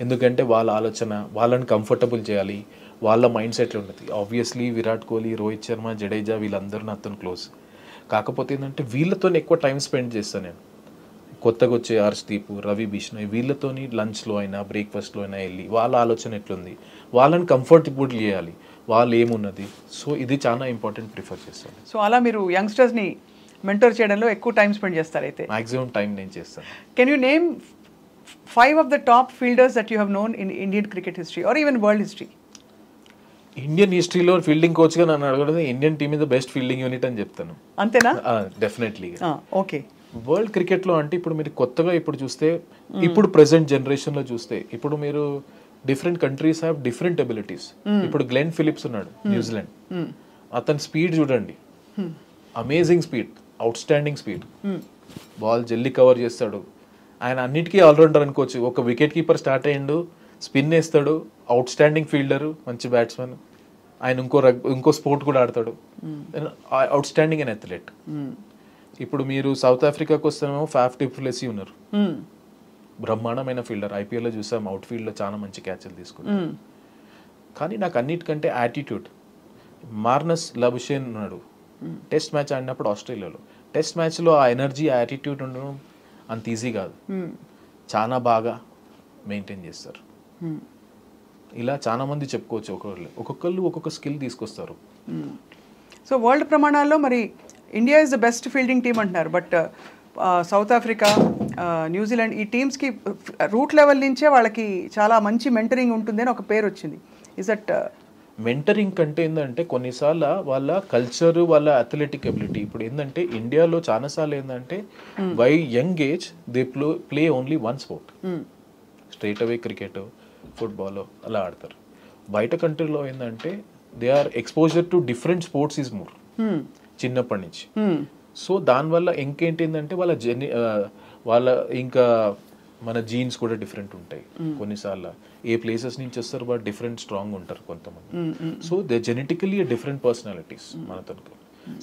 ఎందుకంటే వాళ్ళ ఆలోచన, వాళ్ళని కంఫర్టబుల్ చేయాలి, వాళ్ళ మైండ్ సెట్లు ఉంటుంది. ఆబ్వియస్లీ విరాట్ కోహ్లీ, రోహిత్ శర్మ, జడేజా వీళ్ళందరూ నాతో క్లోజ్. కాకపోతే ఏంటంటే వీళ్ళతో ఎక్కువ టైం స్పెండ్ చేస్తాను నేను. కొత్తగా వచ్చే హర్ష్దీప్, రవి బిష్ణోయ్ వీళ్ళతోని లంచ్లో అయినా బ్రేక్ఫాస్ట్లో అయినా వెళ్ళి వాళ్ళ ఆలోచన ఎట్లుంది, వాళ్ళని కంఫర్టబుల్ చేయాలి, వాళ్ళు ఏమున్నది. సో ఇది చాలా ఇంపార్టెంట్ ప్రిఫర్ చేస్తాను. సో అలా మీరు యంగ్స్టర్స్ని మెంటర్ చేయడంలో ఎక్కువ టైం స్పెండ్ చేస్తారు అయితే? మాక్సిమం టైం నేను చేస్తాను. Can you name 5 of the top fielders that you have known in Indian cricket history or even world history? Indian హిస్టరీలో ఫీల్డింగ్ కోచ్గా నన్ను అడగడం Indian team is the best fielding unit అని చెప్తాను. అంతేనా? డెఫినెట్లీ. ఓకే. వరల్డ్ క్రికెట్లో అంటే ఇప్పుడు మీరు కొత్తగా ఇప్పుడు చూస్తే, ఇప్పుడు ప్రెసెంట్ జనరేషన్లో చూస్తే, ఇప్పుడు మీరు different countries have different abilities. ఇప్పుడు గ్లెన్ ఫిలిప్స్ ఉన్నాడు, న్యూజిలాండ్. అతని స్పీడ్ చూడండి, amazing speed, out standing speed, ball జల్లి కవర్ చేస్తాడు. ఆయన అన్నిటికీ ఆల్రౌండర్ అనుకోవచ్చు. ఒక వికెట్ కీపర్ స్టార్ట్ అయ్యిండు, స్పిన్ వేస్తాడు, అవుట్ స్టాండింగ్ ఫీల్డర్, మంచి బ్యాట్స్మెన్. ఆయన ఇంకో స్పోర్ట్ కూడా ఆడతాడు, అవుట్ స్టాండింగ్ అండ్ అథ్లెట్. ఇప్పుడు మీరు సౌత్ ఆఫ్రికాకి వస్తేనేమో ఫాఫ్ డు ప్లెసీ ఉన్నారు, బ్రహ్మాండమైన ఫీల్డర్. ఐపీఎల్లో చూసాం, అవుట్ ఫీల్డ్లో చాలా మంచి క్యాచ్లు తీసుకున్నారు. కానీ నాకు అన్నిటికంటే యాటిట్యూడ్. మార్నస్ లబుషేన్ ఉన్నాడు, టెస్ట్ మ్యాచ్ ఆడినప్పుడు ఆస్ట్రేలియాలో. టెస్ట్ మ్యాచ్లో ఆ ఎనర్జీ, ఆ యాటిట్యూడ్ ఉండడం అంత ఈజీ కాదు, చాలా బాగా మెయింటైన్ చేస్తారు. ఇలా చాలా మంది చెప్పుకోవచ్చు. ఒక్కొక్కళ్ళు ఒక్కొక్క స్కిల్ తీసుకొస్తారు. సో వరల్డ్ ప్రమాణాల్లో మరి India is the best fielding team అంటున్నారు, బట్ సౌత్ ఆఫ్రికా, న్యూజిలాండ్ ఈ టీమ్స్కి రూట్ లెవెల్ నుంచే వాళ్ళకి చాలా మంచి మెంటరింగ్ ఉంటుంది అని ఒక పేరు వచ్చింది. ఇస్ దట్ మెంటరింగ్ కంటే ఏంటంటే కొన్నిసార్లు వాళ్ళ కల్చర్, వాళ్ళ అథ్లెటిక్ ఎబిలిటీ. ఇప్పుడు ఏంటంటే ఇండియాలో చాలాసార్లు ఏంటంటే by young age they play only one sport, straight away cricket, football అలా ఆడతారు. బయట కంట్రీలో ఏంటంటే they are exposure to different sports is more చిన్నప్పటి నుంచి. సో దానివల్ల ఇంకేంటిందంటే వాళ్ళ ఇంకా మన జీన్స్ కూడా డిఫరెంట్ ఉంటాయి. కొన్నిసార్లు ఏ ప్లేసెస్ నుంచి వస్తారు, బట్ డిఫరెంట్ స్ట్రాంగ్ ఉంటారు కొంతమంది. So they genetically different personalities. మనతో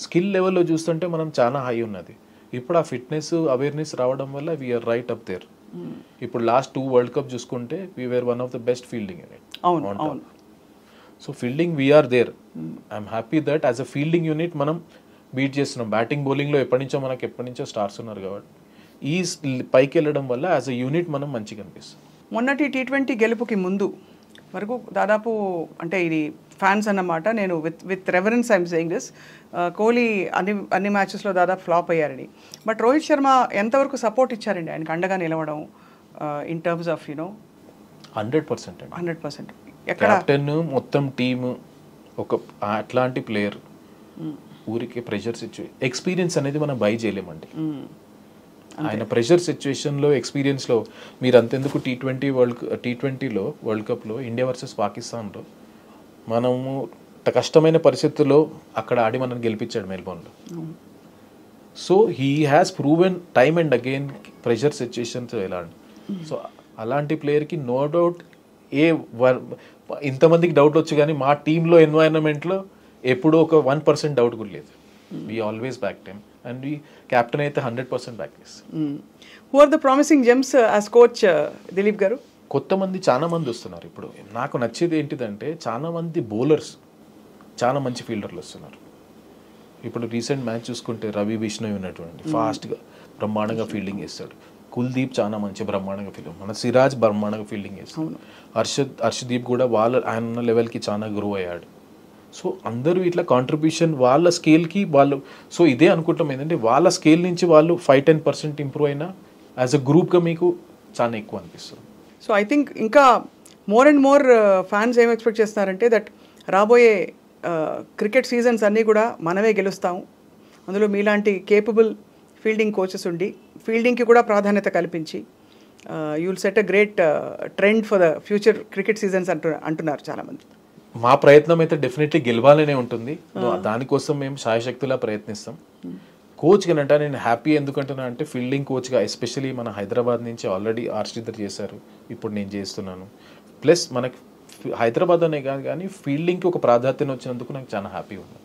స్కిల్ లెవెల్లో చూస్తుంటే మనం చాలా హై ఉన్నది, ఇప్పుడు ఆ ఫిట్నెస్ అవేర్నెస్ రావడం వల్ల వీఆర్ రైట్ అప్ దేర్. ఇప్పుడు లాస్ట్ 2 వరల్డ్ కప్ చూసుకుంటే we're one of the best fielding unit. అవును. So fielding we're there. I'm happy that as a fielding unit మనం బీట్ చేస్తున్నాం. బ్యాటింగ్ బౌలింగ్లో ఎప్పటి నుంచో స్టార్స్ ఉన్నారు కాబట్టి ఈ పైకి వెళ్ళడం వల్ల యాజ్ అ యూనిట్ మనం మంచిగా అనిపిస్తాం. మొన్నటి T20 గెలుపుకి ముందు వరకు దాదాపు అంటే ఇది ఫ్యాన్స్ అన్నమాట, నేను with reverence I'm saying this, Kohli అన్ని మ్యాచెస్లో దాదాపు ఫ్లాప్ అయ్యారని. బట్ రోహిత్ శర్మ ఎంతవరకు సపోర్ట్ ఇచ్చారండి ఆయనకు అండగా నిలవడం ఇన్ టర్మ్స్ ఆఫ్ 100%. 100%. కెప్టెన్ మొత్తం టీము ఒక అట్లాంటి ప్లేయర్ ఊరికి ప్రెషర్ ఎక్స్పీరియన్స్ అనేది మనం బై చేయలేమండి. ఆయన ప్రెషర్ సిచ్యువేషన్లో ఎక్స్పీరియన్స్లో మీరు అంతెందుకు T20లో వరల్డ్ కప్లో ఇండియా వర్సెస్ పాకిస్తాన్లో మనము కష్టమైన పరిస్థితుల్లో అక్కడ ఆడి మనం గెలిపించాడు మెల్బోర్న్లో. So he has proven time and again pressure situations ఎలా. సో అలాంటి ప్లేయర్కి నో డౌట్ ఇంతమందికి డౌట్ వచ్చు, కానీ మా టీంలో ఎన్వైరన్మెంట్లో ఎప్పుడూ ఒక 1% డౌట్ కూడా లేదు. We always back time and we captain అయితే 100% బ్యాక్ చేస్తాం. Who are the promising gems as coach Dilip garu? చాలా మంది వస్తున్నారు. ఇప్పుడు నాకు నచ్చేది ఏంటిదంటే చాలా మంది బౌలర్స్ చాలా మంచి ఫీల్డర్లు వస్తున్నారు. ఇప్పుడు రీసెంట్ మ్యాచ్ చూసుకుంటే రవి బిష్ణోయ్ ఉన్నటువంటి ఫాస్ట్గా బ్రహ్మాండంగా ఫీల్డింగ్ చేస్తాడు. కుల్దీప్ చాలా మంచి బ్రహ్మాండంగా ఫీల్డింగ్, మన సిరాజ్ బ్రహ్మాండంగా ఫీల్డింగ్ చేస్తాడు. హర్షదీప్ కూడా ఆయన ఉన్న లెవెల్కి చాలా గ్రో అయ్యాడు. సో అందరూ ఇట్లా కాంట్రిబ్యూషన్ వాళ్ళ స్కేల్కి వాళ్ళు. సో ఇదే అనుకుంటాం ఏంటంటే వాళ్ళ స్కేల్ నుంచి వాళ్ళు 5-10% ఇంప్రూవ్ అయినా యాజ్ అ గ్రూప్గా మీకు చాలా ఎక్కువ అనిపిస్తుంది. సో ఐ థింక్ ఇంకా మోర్ అండ్ మోర్ ఫ్యాన్స్ ఏం ఎక్స్పెక్ట్ చేస్తున్నారంటే దట్ రాబోయే క్రికెట్ సీజన్స్ అన్నీ కూడా మనమే గెలుస్తాము, అందులో మీలాంటి కేపబుల్ ఫీల్డింగ్ కోచెస్ ఉండి ఫీల్డింగ్కి కూడా ప్రాధాన్యత కల్పించి you will set a great trend for the future cricket seasons అంటున్నారు చాలామంది. మా ప్రయత్నం అయితే డెఫినెట్లీ గెలవాలనే ఉంటుంది. దానికోసం మేము శాయశక్తులా ప్రయత్నిస్తాం. కోచ్ కనంటే నేను హ్యాపీ ఎందుకంటున్నా అంటే ఫీల్డింగ్ కోచ్గా ఎస్పెషలీ మన హైదరాబాద్ నుంచి ఆల్రెడీ శ్రీధర్ చేశారు, ఇప్పుడు నేను చేస్తున్నాను. ప్లస్ మనకి హైదరాబాద్ అనే కాదు కానీ ఫీల్డింగ్కి ఒక ప్రాధాన్యత వచ్చినందుకు నాకు చాలా హ్యాపీ ఉంది.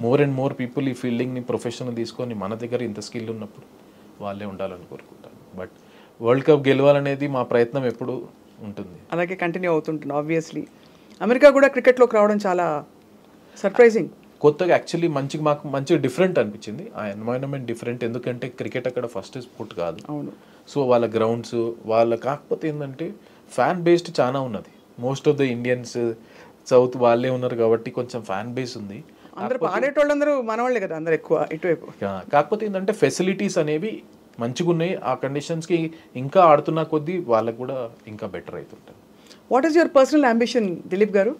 మోర్ అండ్ మోర్ పీపుల్ ఈ ఫీల్డింగ్ని ప్రొఫెషనల్ తీసుకొని మన దగ్గర ఇంత స్కిల్ ఉన్నప్పుడు వాళ్ళే ఉండాలని కోరుకుంటాను. బట్ వరల్డ్ కప్ గెలవాలనేది మా ప్రయత్నం ఎప్పుడు ఉంటుంది, అలాగే కంటిన్యూ అవుతుంటుంది. ఆబ్వియస్లీ అమెరికా కూడా క్రికెట్లోకి రావడం చాలా సర్ప్రైజింగ్, కొత్తగా యాక్చువల్లీ మాకు మంచిగా డిఫరెంట్ అనిపించింది. ఆ ఎన్వైరన్మెంట్ డిఫరెంట్, ఎందుకంటే క్రికెట్ అక్కడ ఫస్ట్ స్పోర్ట్ కాదు. అవును. సో వాళ్ళ గ్రౌండ్స్ కాకపోతే ఏంటంటే ఫ్యాన్ బేస్డ్ చాలా ఉన్నది. Most of the Indians south వాళ్ళే ఉన్నారు కాబట్టి కొంచెం ఫ్యాన్ బేస్ ఉంది. అందరూ ఆడేటోళ్ళందరూ మనవాళ్ళే కదా అందరు ఎక్కువ ఇటువైపు. కాకపోతే ఏంటంటే ఫెసిలిటీస్ అనేవి మంచిగా ఉన్నాయి. ఆ కండిషన్స్కి ఇంకా ఆడుతున్న కొద్దీ వాళ్ళకు కూడా ఇంకా బెటర్ అవుతుంటుంది. What is your personal ambition Dilip garu?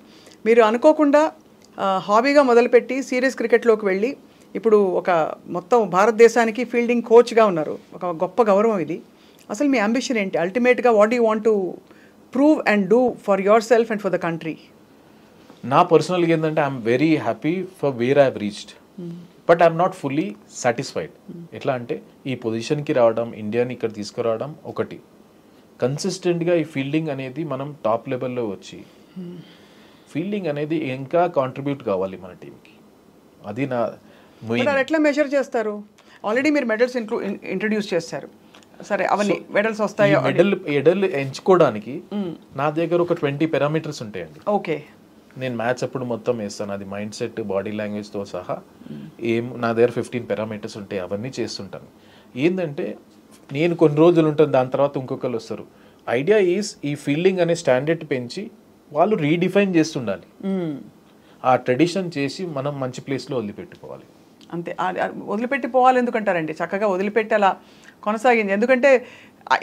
మీరు అనుకోకుండా హాబీగా మొదలుపెట్టి సీరియస్ క్రికెట్లోకి వెళ్ళి ఇప్పుడు ఒక మొత్తం భారతదేశానికి ఫీల్డింగ్ కోచ్గా ఉన్నారు, ఒక గొప్ప గౌరవం ఇది. అసలు మీ అంబిషన్ ఏంటి అల్టిమేట్గా? What you want to prove and do for your self and for the country? నా పర్సనల్గా ఏంటంటే I'm very happy for where I have reached, but I'm not fully satisfied. ఎట్లా అంటే ఈ పొజిషన్కి రావడం, ఇండియాని ఇక్కడ తీసుకురావడం ఒకటి, కన్సిస్టెంట్గా ఈ ఫీల్డింగ్ అనేది మనం టాప్ లెవెల్లో వచ్చి ఫీల్డింగ్ అనేది ఇంకా కాంట్రిబ్యూట్ కావాలి మన టీంకి. అది నా మెయిన్. ఎట్లా మెజర్ చేస్తారు? ఆల్రెడీ మీరు మెడల్స్ ఇంట్రడ్యూస్ చేస్తారు, సరే అవన్నీ మెడల్స్ వస్తాయి. మెడల్ ఎంచుకోవడానికి నా దగ్గర ఒక 20 పారామీటర్స్ ఉంటాయండి. ఓకే. నేను మ్యాచ్ అప్పుడు మొత్తం వేస్తాను, అది మైండ్ సెట్, బాడీ లాంగ్వేజ్తో సహా నా దగ్గర 15 పారామీటర్స్ ఉంటాయి, అవన్నీ చేస్తుంటాను. ఏంటంటే నేను కొన్ని రోజులు ఉంటాను, దాని తర్వాత ఇంకొకరు వస్తారు. ఐడియా ఈజ్ ఈ ఫీల్డింగ్ అనే స్టాండర్డ్ పెంచి వాళ్ళు రీడిఫైన్ చేస్తుండాలి. ఆ ట్రెడిషన్ చేసి మనం మంచి ప్లేస్లో వదిలిపెట్టుకోవాలి. అంతే, వదిలిపెట్టిపోవాలి. ఎందుకంటారండి చక్కగా వదిలిపెట్టి అలా కొనసాగింది.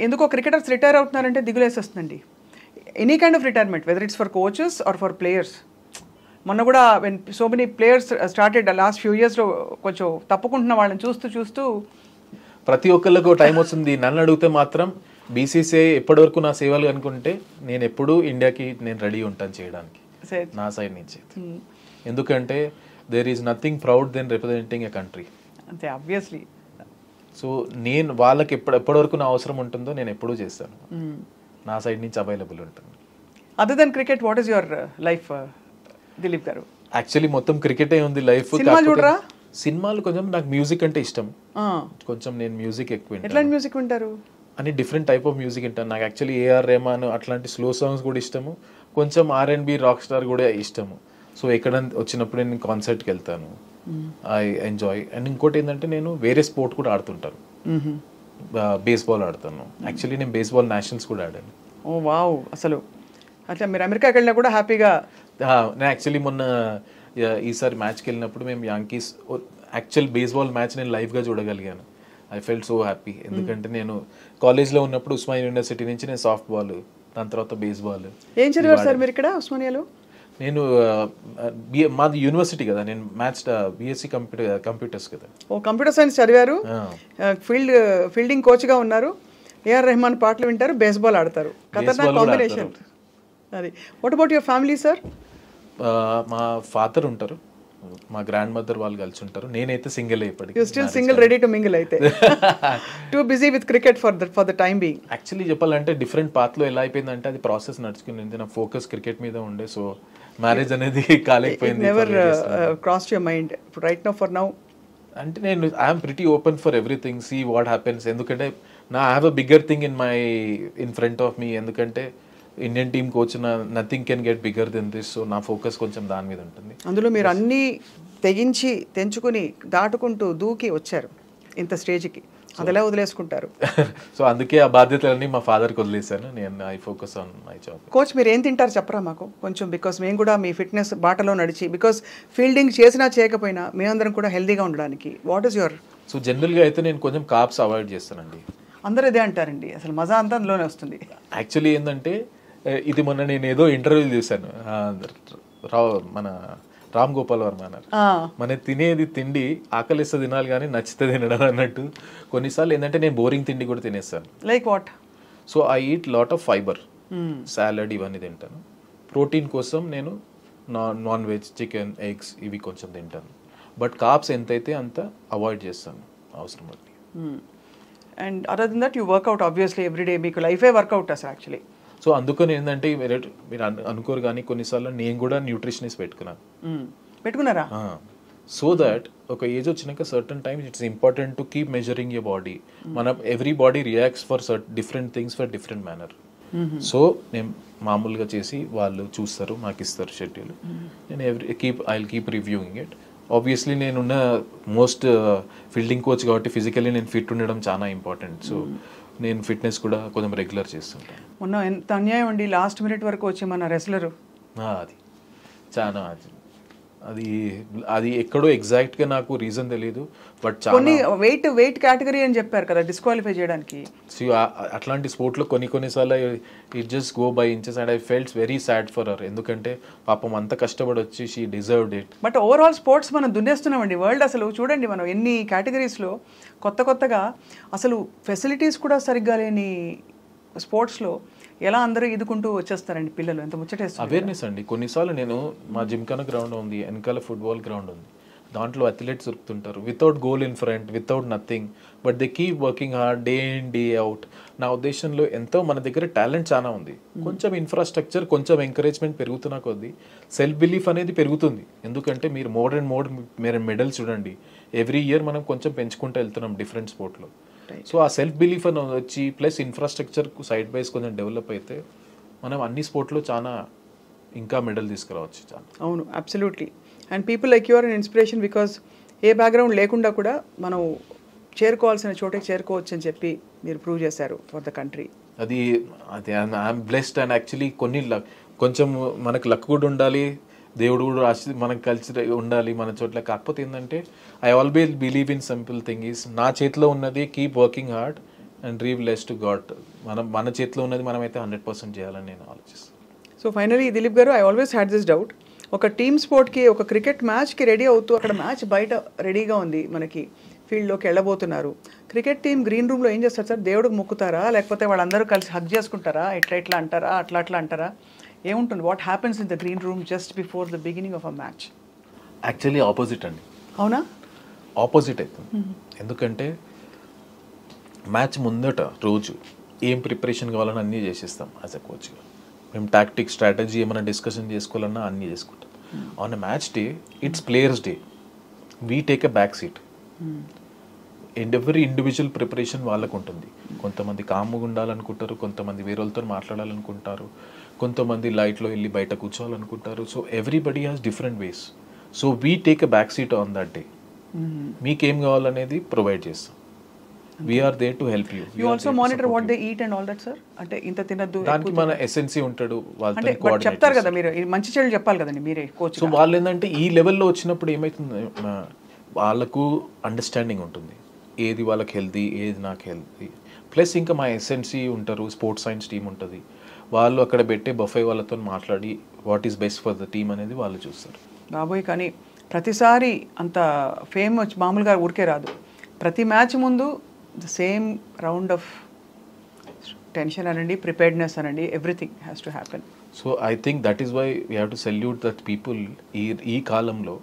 ఎందుకో క్రికెటర్స్ రిటైర్ అవుతున్నారంటే దిగులేసేస్తుందండి. Any kind of retirement, whether it's for coaches or for players. మొన్న కూడా when so many players started last few ఇయర్స్లో కొంచెం తప్పుకుంటున్న వాళ్ళని చూస్తూ ప్రతి ఒక్కళ్ళకు టైం వస్తుంది. నన్ను అడిగితే మాత్రం బీసీసీఐ ఎప్పటివరకు నా సేవలు అనుకుంటే నేను ఎప్పుడూ ఇండియాకి నేను రెడీ ఉంటాను చేయడానికి నా సైడ్ నుంచి. ఎందుకంటే there is nothing proud than representing a country. అంతే, ఆబ్వియస్లీ. సో నేను వాళ్ళకి ఎప్పటివరకు నా అవసరం ఉంటుందో నేను ఎప్పుడూ చేస్తాను, నా సైడ్ నుంచి అవైలబుల్ ఉంటుంది. Other than cricket, what is your life Dilip garu? Actually మొత్తం క్రికెటే ఉంది లైఫ్. సినిమా చూడరా? సినిమాలు కొంచెం నాకు మ్యూజిక్ అంటే ఇష్టం, కొంచెం నేను మ్యూజిక్ ఎక్కువ వింటాను. ఎట్లాంటి మ్యూజిక్ వింటారు? అని డిఫరెంట్ టైప్ ఆఫ్ మ్యూజిక్ వింటాను. నాకు యాక్చువల్లీ ఏఆర్ రెహమాన్ అట్లాంటి స్లో సాంగ్స్ కూడా ఇష్టము, కొంచెం R&B రాక్ స్టార్ కూడా ఇష్టము. సో ఎక్కడ వచ్చినప్పుడు నేను కాన్సర్ట్కి వెళ్తాను, ఐ ఎంజాయ్. అండ్ ఇంకోటి ఏంటంటే నేను వేరే స్పోర్ట్ కూడా ఆడుతుంటాను, బేస్బాల్ ఆడతాను. యాక్చువల్లీ నేను బేస్బాల్ నేషనల్స్ కూడా ఆడాను. ఓ వావ్, అసలు అట్లా మీరు అమెరికాకి వెళ్ళినా కూడా హ్యాపీగా? నేను యాక్చువల్లీ మొన్న ఈసారి మ్యాచ్కి వెళ్ళినప్పుడు మేము యాంకీస్ యాక్చువల్ బేస్బాల్ మ్యాచ్ నేను లైవ్గా చూడగలిగాను. I felt so happy. ఎందుకంటే నేను కాలేజ్లో ఉన్నప్పుడు ఉస్మానియా యూనివర్సిటీ నుంచి నేను సాఫ్ట్ బాల్, దాని తర్వాత బేస్బాల్. ఏం చదివారు సార్ మీరు ఇక్కడ ఉస్మానియాలో? నేను మాది యూనివర్సిటీ కదా, నేను మ్యాథ్స్ BSc కంప్యూటర్స్ కదా. ఓ కంప్యూటర్ సైన్స్ చదివారు, ఫీల్డింగ్ కోచ్గా ఉన్నారు, ఏఆర్ రెహమాన్ పాటలు వింటారు, బేస్బాల్ ఆడతారు. ఖతర్నాక్ కాంబినేషన్ అది. What about your family sir? మా ఫాదర్ ఉంటారు, మా గ్రాండ్ మదర్ వాళ్ళు కలిసి ఉంటారు. నేనైతే సింగిల్ ఇప్పటికి. You still single, ready to mingle అయితే? Too busy with cricket for the time being. Actually చెప్పాలంటే డిఫరెంట్ పాత్లో ఎలా అయిపోయిందంటే అది ప్రాసెస్ నడుచుకుని నా ఫోకస్ క్రికెట్ మీద ఉండే, సో మ్యారేజ్ అనేది కాలేకపోయింది. Never crossed your mind right now for now? అంటే నేను I'm pretty open for everything, see what happens. ఎందుకంటే I have a bigger thing in front of me. ఎందుకంటే Indian team coach, nothing can get bigger than this. So నా focus కొంచెం దాని మీద ఉంటుంది. అందులో మీరు అన్నీ తెగించి తెంచుకుని దాటుకుంటూ దూకి వచ్చారు ఇంత స్టేజ్కి, అది ఎలా వదిలేసుకుంటారు? సో అందుకే ఆ బాధ్యతలన్నీ మా ఫాదర్కి వదిలేశాను. నేను I focus on my job. Coach మీరు ఏం తింటారు చెప్పరా మాకు కొంచెం? బికాస్ మేము కూడా మీ ఫిట్నెస్ బాటలో నడిచి, బికాస్ ఫీల్డింగ్ చేసినా చేయకపోయినా మేమందరం కూడా హెల్దీగా ఉండడానికి, వాట్ ఈస్ యువర్? సో జనరల్గా అయితే నేను కొంచెం కార్బ్స్ అవాయిడ్ చేస్తానండి. అందరూ ఇదే అంటారండి, అసలు మజా అంతా అందులోనే వస్తుంది. యాక్చువల్లీ ఏంటంటే ఇది మొన్న నేను ఏదో ఇంటర్వ్యూ చేశాను, మన రామ్ గోపాల్ వర్మ అన్నారు, మన తినేది తిండి ఆకలిస్తే తినాలి కానీ నచ్చితే తినడం అన్నట్టు. కొన్నిసార్లు ఏంటంటే నేను బోరింగ్ తిండి కూడా తినేస్తాను. Like what? So I eat lot of fibre, salad ఇవన్నీ తింటాను. ప్రోటీన్ కోసం నేను నాన్ వెజ్, చికెన్, ఎగ్స్ ఇవి కొంచెం తింటాను. బట్ కార్బ్స్ ఎంతైతే అంత అవాయిడ్ చేస్తాను అవసరం బట్టి. And other than that you work out obviously every day, మీకు లైఫే వర్కౌట్ అసలు యాక్చువల్లీ. సో అందుకని ఏంటంటే మీరు అనుకోరు కానీ కొన్నిసార్లు నేను కూడా న్యూట్రిషనిస్ట్ పెట్టుకున్నారా? సో దట్ ఒక ఏజ్ వచ్చినాక certain times it's important to keep measuring your body. మన every body reacts for different things for different manner. So నేను మామూలుగా చేసి వాళ్ళు చూస్తారు, నాకు ఇస్తారు షెడ్యూల్. నేను I will keep reviewing it. Obviously నేనున్న మోస్ట్ ఫీల్డింగ్ కోచ్ కాబట్టి ఫిజికల్లీ నేను ఫిట్ ఉండడం చాలా ఇంపార్టెంట్. సో నేను ఫిట్నెస్ కూడా కొంచెం రెగ్యులర్ చేస్తుంటాను. మొన్న ఎంత అన్యాయం అండి, లాస్ట్ మినిట్ వరకు వచ్చి మన రెస్లరు. అది చాలా అది ఎక్కడో ఎగ్జాక్ట్గా నాకు రీజన్ తెలియదు, బట్ కొన్ని వెయిట్ కేటగిరీ అని చెప్పారు కదా డిస్క్వాలిఫై చేయడానికి. అట్లాంటి స్పోర్ట్లో కొన్నిసార్లు it just go by inches and I felt very sad for her. ఎందుకంటే పాపం అంత కష్టపడి వచ్చి she deserved it. But overall sports మనం దున్నేస్తున్నామండి వరల్డ్. అసలు చూడండి మనం ఎన్ని కేటగిరీస్లో కొత్తగా అసలు ఫెసిలిటీస్ కూడా సరిగ్గా లేని స్పోర్ట్స్లో ఎలా అందరూ ఇదుకుంటూ వచ్చేస్తారండి పిల్లలు, ఎంత ముచ్చటేస్తారు. అవేర్నెస్ అండి. కొన్నిసార్లు నేను మా జిమ్ఖానా గ్రౌండ్ ఉంది, వెనకాల ఫుట్బాల్ గ్రౌండ్ ఉంది, దాంట్లో అథ్లెట్స్ దొరుకుతుంటారు without goal in front, without nothing, but they keep working hard day in day out. నా ఉద్దేశంలో ఎంతో మన దగ్గర టాలెంట్ చాలా ఉంది, కొంచెం ఇన్ఫ్రాస్ట్రక్చర్, కొంచెం ఎంకరేజ్మెంట్ పెరుగుతున్న కొద్దీ సెల్ఫ్ బిలీఫ్ అనేది పెరుగుతుంది. ఎందుకంటే మీరు మీరు మెడల్స్ చూడండి, ఎవ్రీ ఇయర్ మనం కొంచెం పెంచుకుంటూ వెళ్తున్నాం డిఫరెంట్ స్పోర్ట్లో. సో ఆ సెల్ఫ్ బిలీఫ్ అని వచ్చి ప్లస్ ఇన్ఫ్రాస్ట్రక్చర్ సైడ్ బైస్ కొంచెం డెవలప్ అయితే మనం అన్ని స్పోర్ట్లో చాలా ఇంకా మెడల్ తీసుకురావచ్చు. చాలా అవును, absolutely. And people like you are an inspiration, because ఏ బ్యాక్గ్రౌండ్ లేకుండా కూడా మనం చేరుకోవాల్సిన చోటకి చేరుకోవచ్చు అని చెప్పి మీరు ప్రూవ్ చేశారు ఫర్ ద కంట్రీ. అది ఐఎమ్ బ్లెస్డ్. అండ్ యాక్చువల్లీ కొంచెం మనకు లక్ కూడా ఉండాలి, దేవుడు కూడా మనకు కలిసి ఉండాలి మన చోట్ల. కాకపోతే ఏంటంటే I always believe in simple thing is, నా చేతిలో ఉన్నది keep working hard and leave less to God. మన చేతిలో ఉన్నది మనమైతే 100% చేయాలని నేను ఆలోచిస్తాను. సో ఫైనలీ దిలీప్ గారు, I always had this doubt, ఒక టీమ్ స్పోర్ట్కి, ఒక క్రికెట్ మ్యాచ్కి రెడీ అవుతూ అక్కడ మ్యాచ్ బయట రెడీగా ఉంది, మనకి ఫీల్డ్లోకి వెళ్ళబోతున్నారు. క్రికెట్ టీం గ్రీన్ రూమ్లో ఏం చేస్తారు సార్? దేవుడికి మొక్కుతారా, లేకపోతే వాళ్ళందరూ కలిసి హగ్ చేసుకుంటారా, ఇట్లా అంటారా, అట్లా అంటారా, ఏముంటుంది? What happens in the green room just before the beginning of a match? Actually opposite అండి. అవునా? ఆపోజిట్ అవుతుంది. ఎందుకంటే మ్యాచ్ ముందట రోజు ఏం ప్రిపరేషన్ కావాలని అన్నీ చేసేస్తాం యాజ్ అ కోచ్గా. మేము టాక్టిక్, స్ట్రాటజీ ఏమైనా డిస్కషన్ చేసుకోవాలన్నా అన్నీ చేసుకుంటాం. On a match day it's players day. We take a back seat. ఎవరి ఇండివిజువల్ ప్రిపరేషన్ వాళ్ళకు ఉంటుంది. కొంతమంది కామ్గా ఉండాలనుకుంటారు, కొంతమంది వేరే వాళ్ళతో మాట్లాడాలనుకుంటారు, కొంతమంది లైట్లో వెళ్ళి బయట కూర్చోవాలనుకుంటారు. So everybody has different ways. So we take a back seat on that day. మీకేం కావాలనేది ప్రొవైడ్ చేస్తాం. We're there to help you. You also monitor what they eat and all that sir. అంటే ఇంత తినద్దు, దానికి మన ఎస్ఎన్సీ ఉంటాడు, అంటే వాళ్ళతో చెప్తారు కదా మీరు, మంచి చెడు చెప్పాలి కదండి మీరే కోచ్. సో వాళ్ళు ఏంటంటే ఈ లెవెల్లో వచ్చినప్పుడు ఏమవుతుంది, వాళ్ళకు అండర్స్టాండింగ్ ఉంటుంది ఏది వాళ్ళకి హెల్తీ, ఏది నాకు హెల్తీ. ప్లస్ ఇంకా మా ఎస్ఎన్సీ ఉంటారు, స్పోర్ట్స్ సైన్స్ టీం ఉంటుంది, వాళ్ళు అక్కడ పెట్టే బఫే వాళ్ళతో మాట్లాడి what is best for the team అనేది వాళ్ళు చూస్తారు. బాబోయ్, కానీ ప్రతిసారి అంత ఫేమ్ వచ్చి మామూలుగా ఊరికే రాదు. ప్రతి మ్యాచ్ ముందు the same round of tension అనండి, ప్రిపేర్డ్నెస్ అనండి, everything has to happen. So I think that is why we have to salute that people. ఈ కాలంలో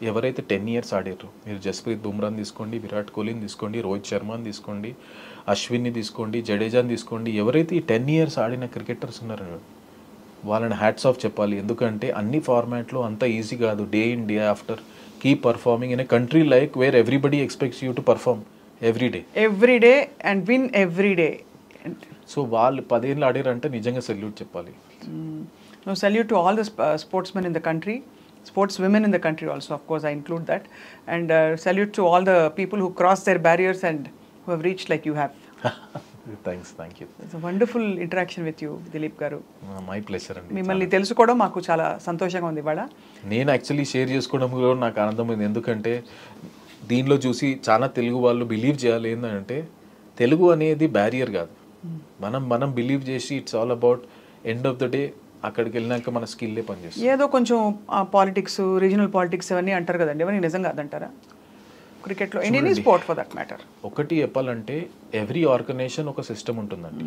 ఎవరైతే 10 years ఆడారు, మీరు జస్ప్రీత్ బుమ్రాని తీసుకోండి, విరాట్ కోహ్లీని తీసుకోండి, రోహిత్ శర్మని తీసుకోండి, అశ్విన్ని తీసుకోండి, జడేజాని తీసుకోండి, ఎవరైతే ఈ 10 years ఆడిన క్రికెటర్స్ ఉన్నారో వాళ్ళని హ్యాట్స్ ఆఫ్ చెప్పాలి. ఎందుకంటే అన్ని ఫార్మాట్లో అంత ఈజీ కాదు. Day in day after keep performing in a country like where everybody expects you to perform every day and win every day. So వాళ్ళు 10 years ఆడారంటే నిజంగా సెల్యూట్ చెప్పాలి. No, salute to all the sportsmen in the country, sports women in the country also, of course I include that, and salute to all the people who cross their barriers and who have reached like you have. Thanks, thank you. It's a wonderful interaction with you, Dilip garu. My pleasure అండి. మిమ్మల్ని తెలుసుకోవడం మాకు చాలా సంతోషంగా ఉంది ఇవాళ. నేను actually share చేసుకోవడంలో నాకు ఆనందమైంది. ఎందుకంటే దీనిలో చూసి చాలా తెలుగు వాళ్ళు బిలీవ్ చేయాలి ఏంటంటే తెలుగు అనేది బ్యారియర్ కాదు. మనం బిలీవ్ చేసి it's all about end of the day అక్కడికి వెళ్ళినాక మన స్కిల్లే పనిచేస్తుంది. ఏదో కొంచెం పాలిటిక్స్, రీజనల్ పాలిటిక్స్ అవన్నీ అంటారు కదండి, అవన్నీ నిజంగా అదంటారా క్రికెట్లో, any sport for that matter? ఒకటి చెప్పాలంటే ఎవ్రీ ఆర్గనైజేషన్ ఒక సిస్టమ్ ఉంటుందండి,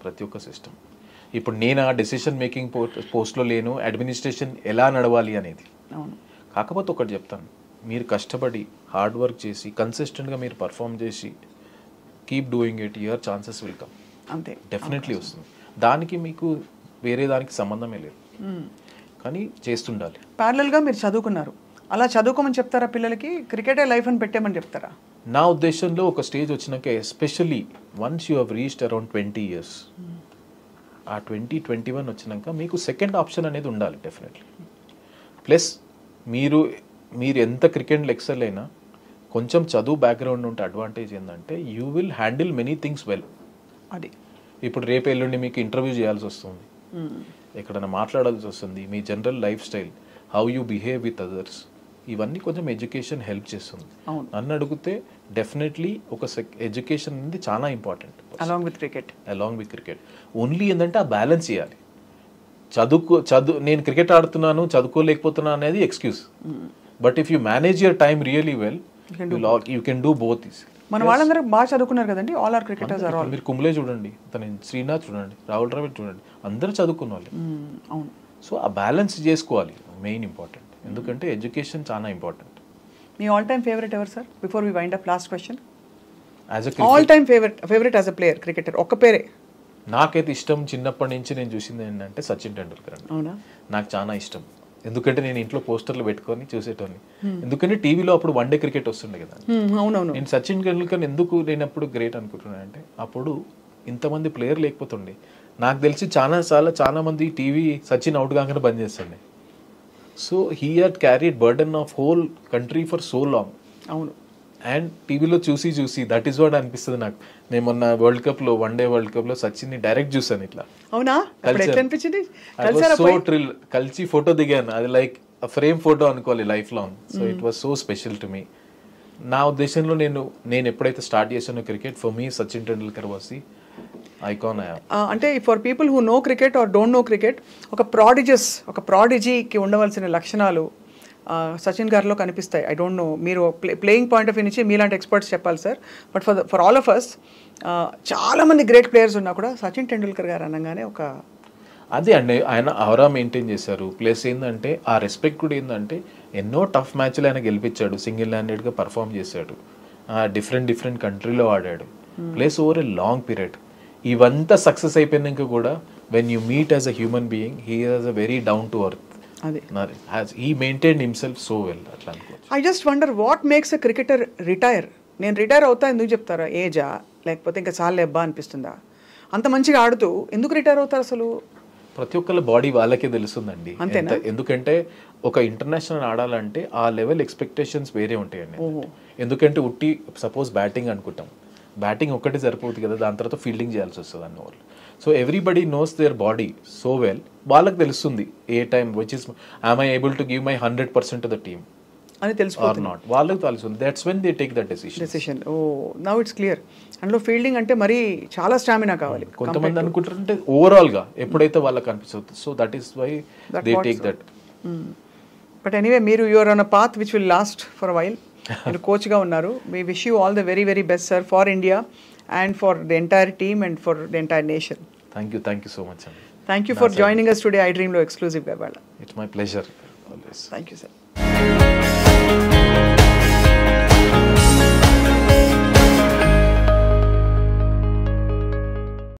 ప్రతి ఒక్క సిస్టమ్. ఇప్పుడు నేను ఆ డెసిషన్ మేకింగ్ పోస్ట్లో లేను, అడ్మినిస్ట్రేషన్ ఎలా నడవాలి అనేది. అవును. కాకపోతే ఒకటి చెప్తాను, మీరు కష్టపడి హార్డ్ వర్క్ చేసి కన్సిస్టెంట్గా మీరు పర్ఫామ్ చేసి keep doing it, your chances will come. అంతే, డెఫినెట్లీ వస్తుంది. దానికి మీకు వేరే దానికి సంబంధమే లేదు, కానీ చేస్తుండాలి. ప్యారలల్గా మీరు చదువుకున్నారు, అలా చదువుకోమని చెప్తారా పిల్లలకి? క్రికెటే లైఫ్ అని పెట్టేమని చెప్తారా? నా ఉద్దేశంలో ఒక స్టేజ్ వచ్చినాక, especially once you have reached around 20 years, ఆ 20-21 వచ్చినాక మీకు సెకండ్ ఆప్షన్ అనేది ఉండాలి డెఫినెట్లీ. ప్లస్ మీరు ఎంత క్రికెట్లో ఎక్సెల్ అయినా కొంచెం చదువు బ్యాక్గ్రౌండ్ ఉంటే అడ్వాంటేజ్ ఏంటంటే you will handle many things well. అది ఇప్పుడు రేపు ఎల్లుండి మీకు ఇంటర్వ్యూ చేయాల్సి వస్తుంది, ఎక్కడైనా మాట్లాడాల్సి వస్తుంది, మీ general lifestyle, how you behave with others, ఇవన్నీ కొంచెం ఎడ్యుకేషన్ హెల్ప్ చేస్తుంది. నన్ను అడిగితే డెఫినెట్లీ ఒక ఎడ్యుకేషన్ అనేది చాలా important along with cricket. Only ఏంటంటే ఆ బ్యాలెన్స్ చేయాలి. నేను క్రికెట్ ఆడుతున్నాను చదువుకోలేకపోతున్నా అనేది excuse, but if you manage your time really well you can do both. మన వాళ్ళందరూ బాగా చదువుకున్నారు కదండి, all are cricketers are all. మీరు కుంబ్లే చూడండి, శ్రీనాథ్ చూడండి, రాహుల్ ద్రావిడ్ చూడండి, అందరూ చదువుకున్న వాళ్ళు. అవును. సో ఆ బ్యాలెన్స్ చేసుకోవాలి, మెయిన్ ఇంపార్టెంట్. ఎందుకంటే ఎడ్యుకేషన్ చాలా ఇంపార్టెంట్. మీ ఆల్ టైమ్ ఫేవరెట్ ఎవరు sir? Before we wind up, last question. All time favourite as a player, cricketer ఒక్క పేరే. నాకైతే ఇష్టం, చిన్నప్పటి నుంచి నేను చూసింది ఏంటంటే సచిన్ టెండూల్కర్ అండి. అవునా? నాకు చాలా ఇష్టం, ఎందుకంటే నేను ఇంట్లో పోస్టర్లు పెట్టుకొని చూసేటోని. ఎందుకంటే టీవీలో అప్పుడు వన్డే క్రికెట్ వస్తుండే కదా. అవునవును. నేను సచిన్ టెండూల్కర్ ఎందుకు నేను అప్పుడు గ్రేట్ అనుకుంటున్నాను అంటే, అప్పుడు ఇంతమంది ప్లేయర్ లేకపోతుండే. నాకు తెలిసి చాలా మంది టీవీ సచిన్ అవుట్ కాగానే బంద్ చేస్తుండే. So he had carried burden of whole country for so long. అవును. అండ్ టీవీలో చూసి దట్ ఈస్ వాట్ అనిపిస్తుంది నాకు. నేను మొన్న వన్డే వరల్డ్ కప్ లో సచిన్ ని డైరెక్ట్ చూసాను ఇట్లా. అవునా? అనిపించింది సో థ్రిల్. కలిసి ఫోటో దిగాను, అది లైక్ ఫ్రేమ్ ఫోటో అనుకోవాలి life long. So it was so special to me. నా ఉద్దేశంలో నేను ఎప్పుడైతే స్టార్ట్ చేశానో cricket, for me Sachin Tendulkar was the icon. అంటే for people who know cricket or don't know cricket, ఒక ప్రాడిజీకి ఉండవలసిన లక్షణాలు సచిన్ గారిలో కనిపిస్తాయి. ఐ డోంట్ నో, మీరు ప్లేయింగ్ పాయింట్ ఆఫ్ వ్యూ నుంచి మీలాంటి ఎక్స్పర్ట్స్ చెప్పాలి sir, but for all of us చాలామంది గ్రేట్ ప్లేయర్స్ ఉన్నా కూడా సచిన్ టెండూల్కర్ గారు అనగానే ఒక అదే అండి, ఆయన అవరా మెయింటైన్ చేశారు. ప్లస్ ఏంటంటే ఆ రెస్పెక్ట్ కూడా ఏంటంటే ఎన్నో టఫ్ మ్యాచ్లు ఆయన గెలిపించాడు, సింగిల్ హ్యాండెడ్గా పర్ఫామ్ చేశాడు, డిఫరెంట్ కంట్రీలో ఆడాడు, plus over a long period. ఇవంతా సక్సెస్ అయిపోయినాక కూడా when you meet as a human being, he has a very down to earth అది he maintain himself so well అట్లా అనుకోవచ్చు. I just wonder what makes a cricketer retire. నేను retire అవుతా ఎందుకు చెప్తారా? ఏజా, లేకపోతే ఇంకా చాలా ఎబ్బా అనిపిస్తుందా? అంత మంచిగా ఆడుతూ ఎందుకు రిటైర్ అవుతారు అసలు? ప్రతి ఒక్కళ్ళ బాడీ వాళ్ళకే తెలుస్తుందండి. ఎందుకంటే ఒక ఇంటర్నేషనల్ ఆడాలంటే ఆ లెవెల్ ఎక్స్పెక్టేషన్స్ వేరే ఉంటాయండి. ఎందుకంటే ఉట్టి సపోజ్ బ్యాటింగ్ అనుకుంటాం, బ్యాటింగ్ ఒక్కటే సరిపోతుంది కదా, దాని తర్వాత ఫీల్డింగ్ చేయాల్సి వస్తుంది అన్న వాళ్ళు. So everybody knows their body so well, వాళ్ళకి తెలుస్తుంది ఏ time which is I'm I able to give my 100% to the team అని తెలుసుకోవాలి. నాట్, వాళ్ళకి తెలుస్తుంది. That's when they take that decision. Oh now it's clear. అందులో ఫీల్డింగ్ అంటే మరి చాలా స్టామినా కావాలి. కొంతమంది అనుకుంటారంటే ఓవరాల్గా ఎప్పుడైతే వాళ్ళకి అనిపిస్తుంది. So that is why they take that. But anyway, మీరు you're on a path which will last for a while. మీరు కోచ్గా ఉన్నారు. We wish you all the very very best sir, for India and for the entire team and for the entire nation. Thank you so much. Thank you for joining us today. I Dream lo exclusive ga. It's my pleasure always. Thank you sir.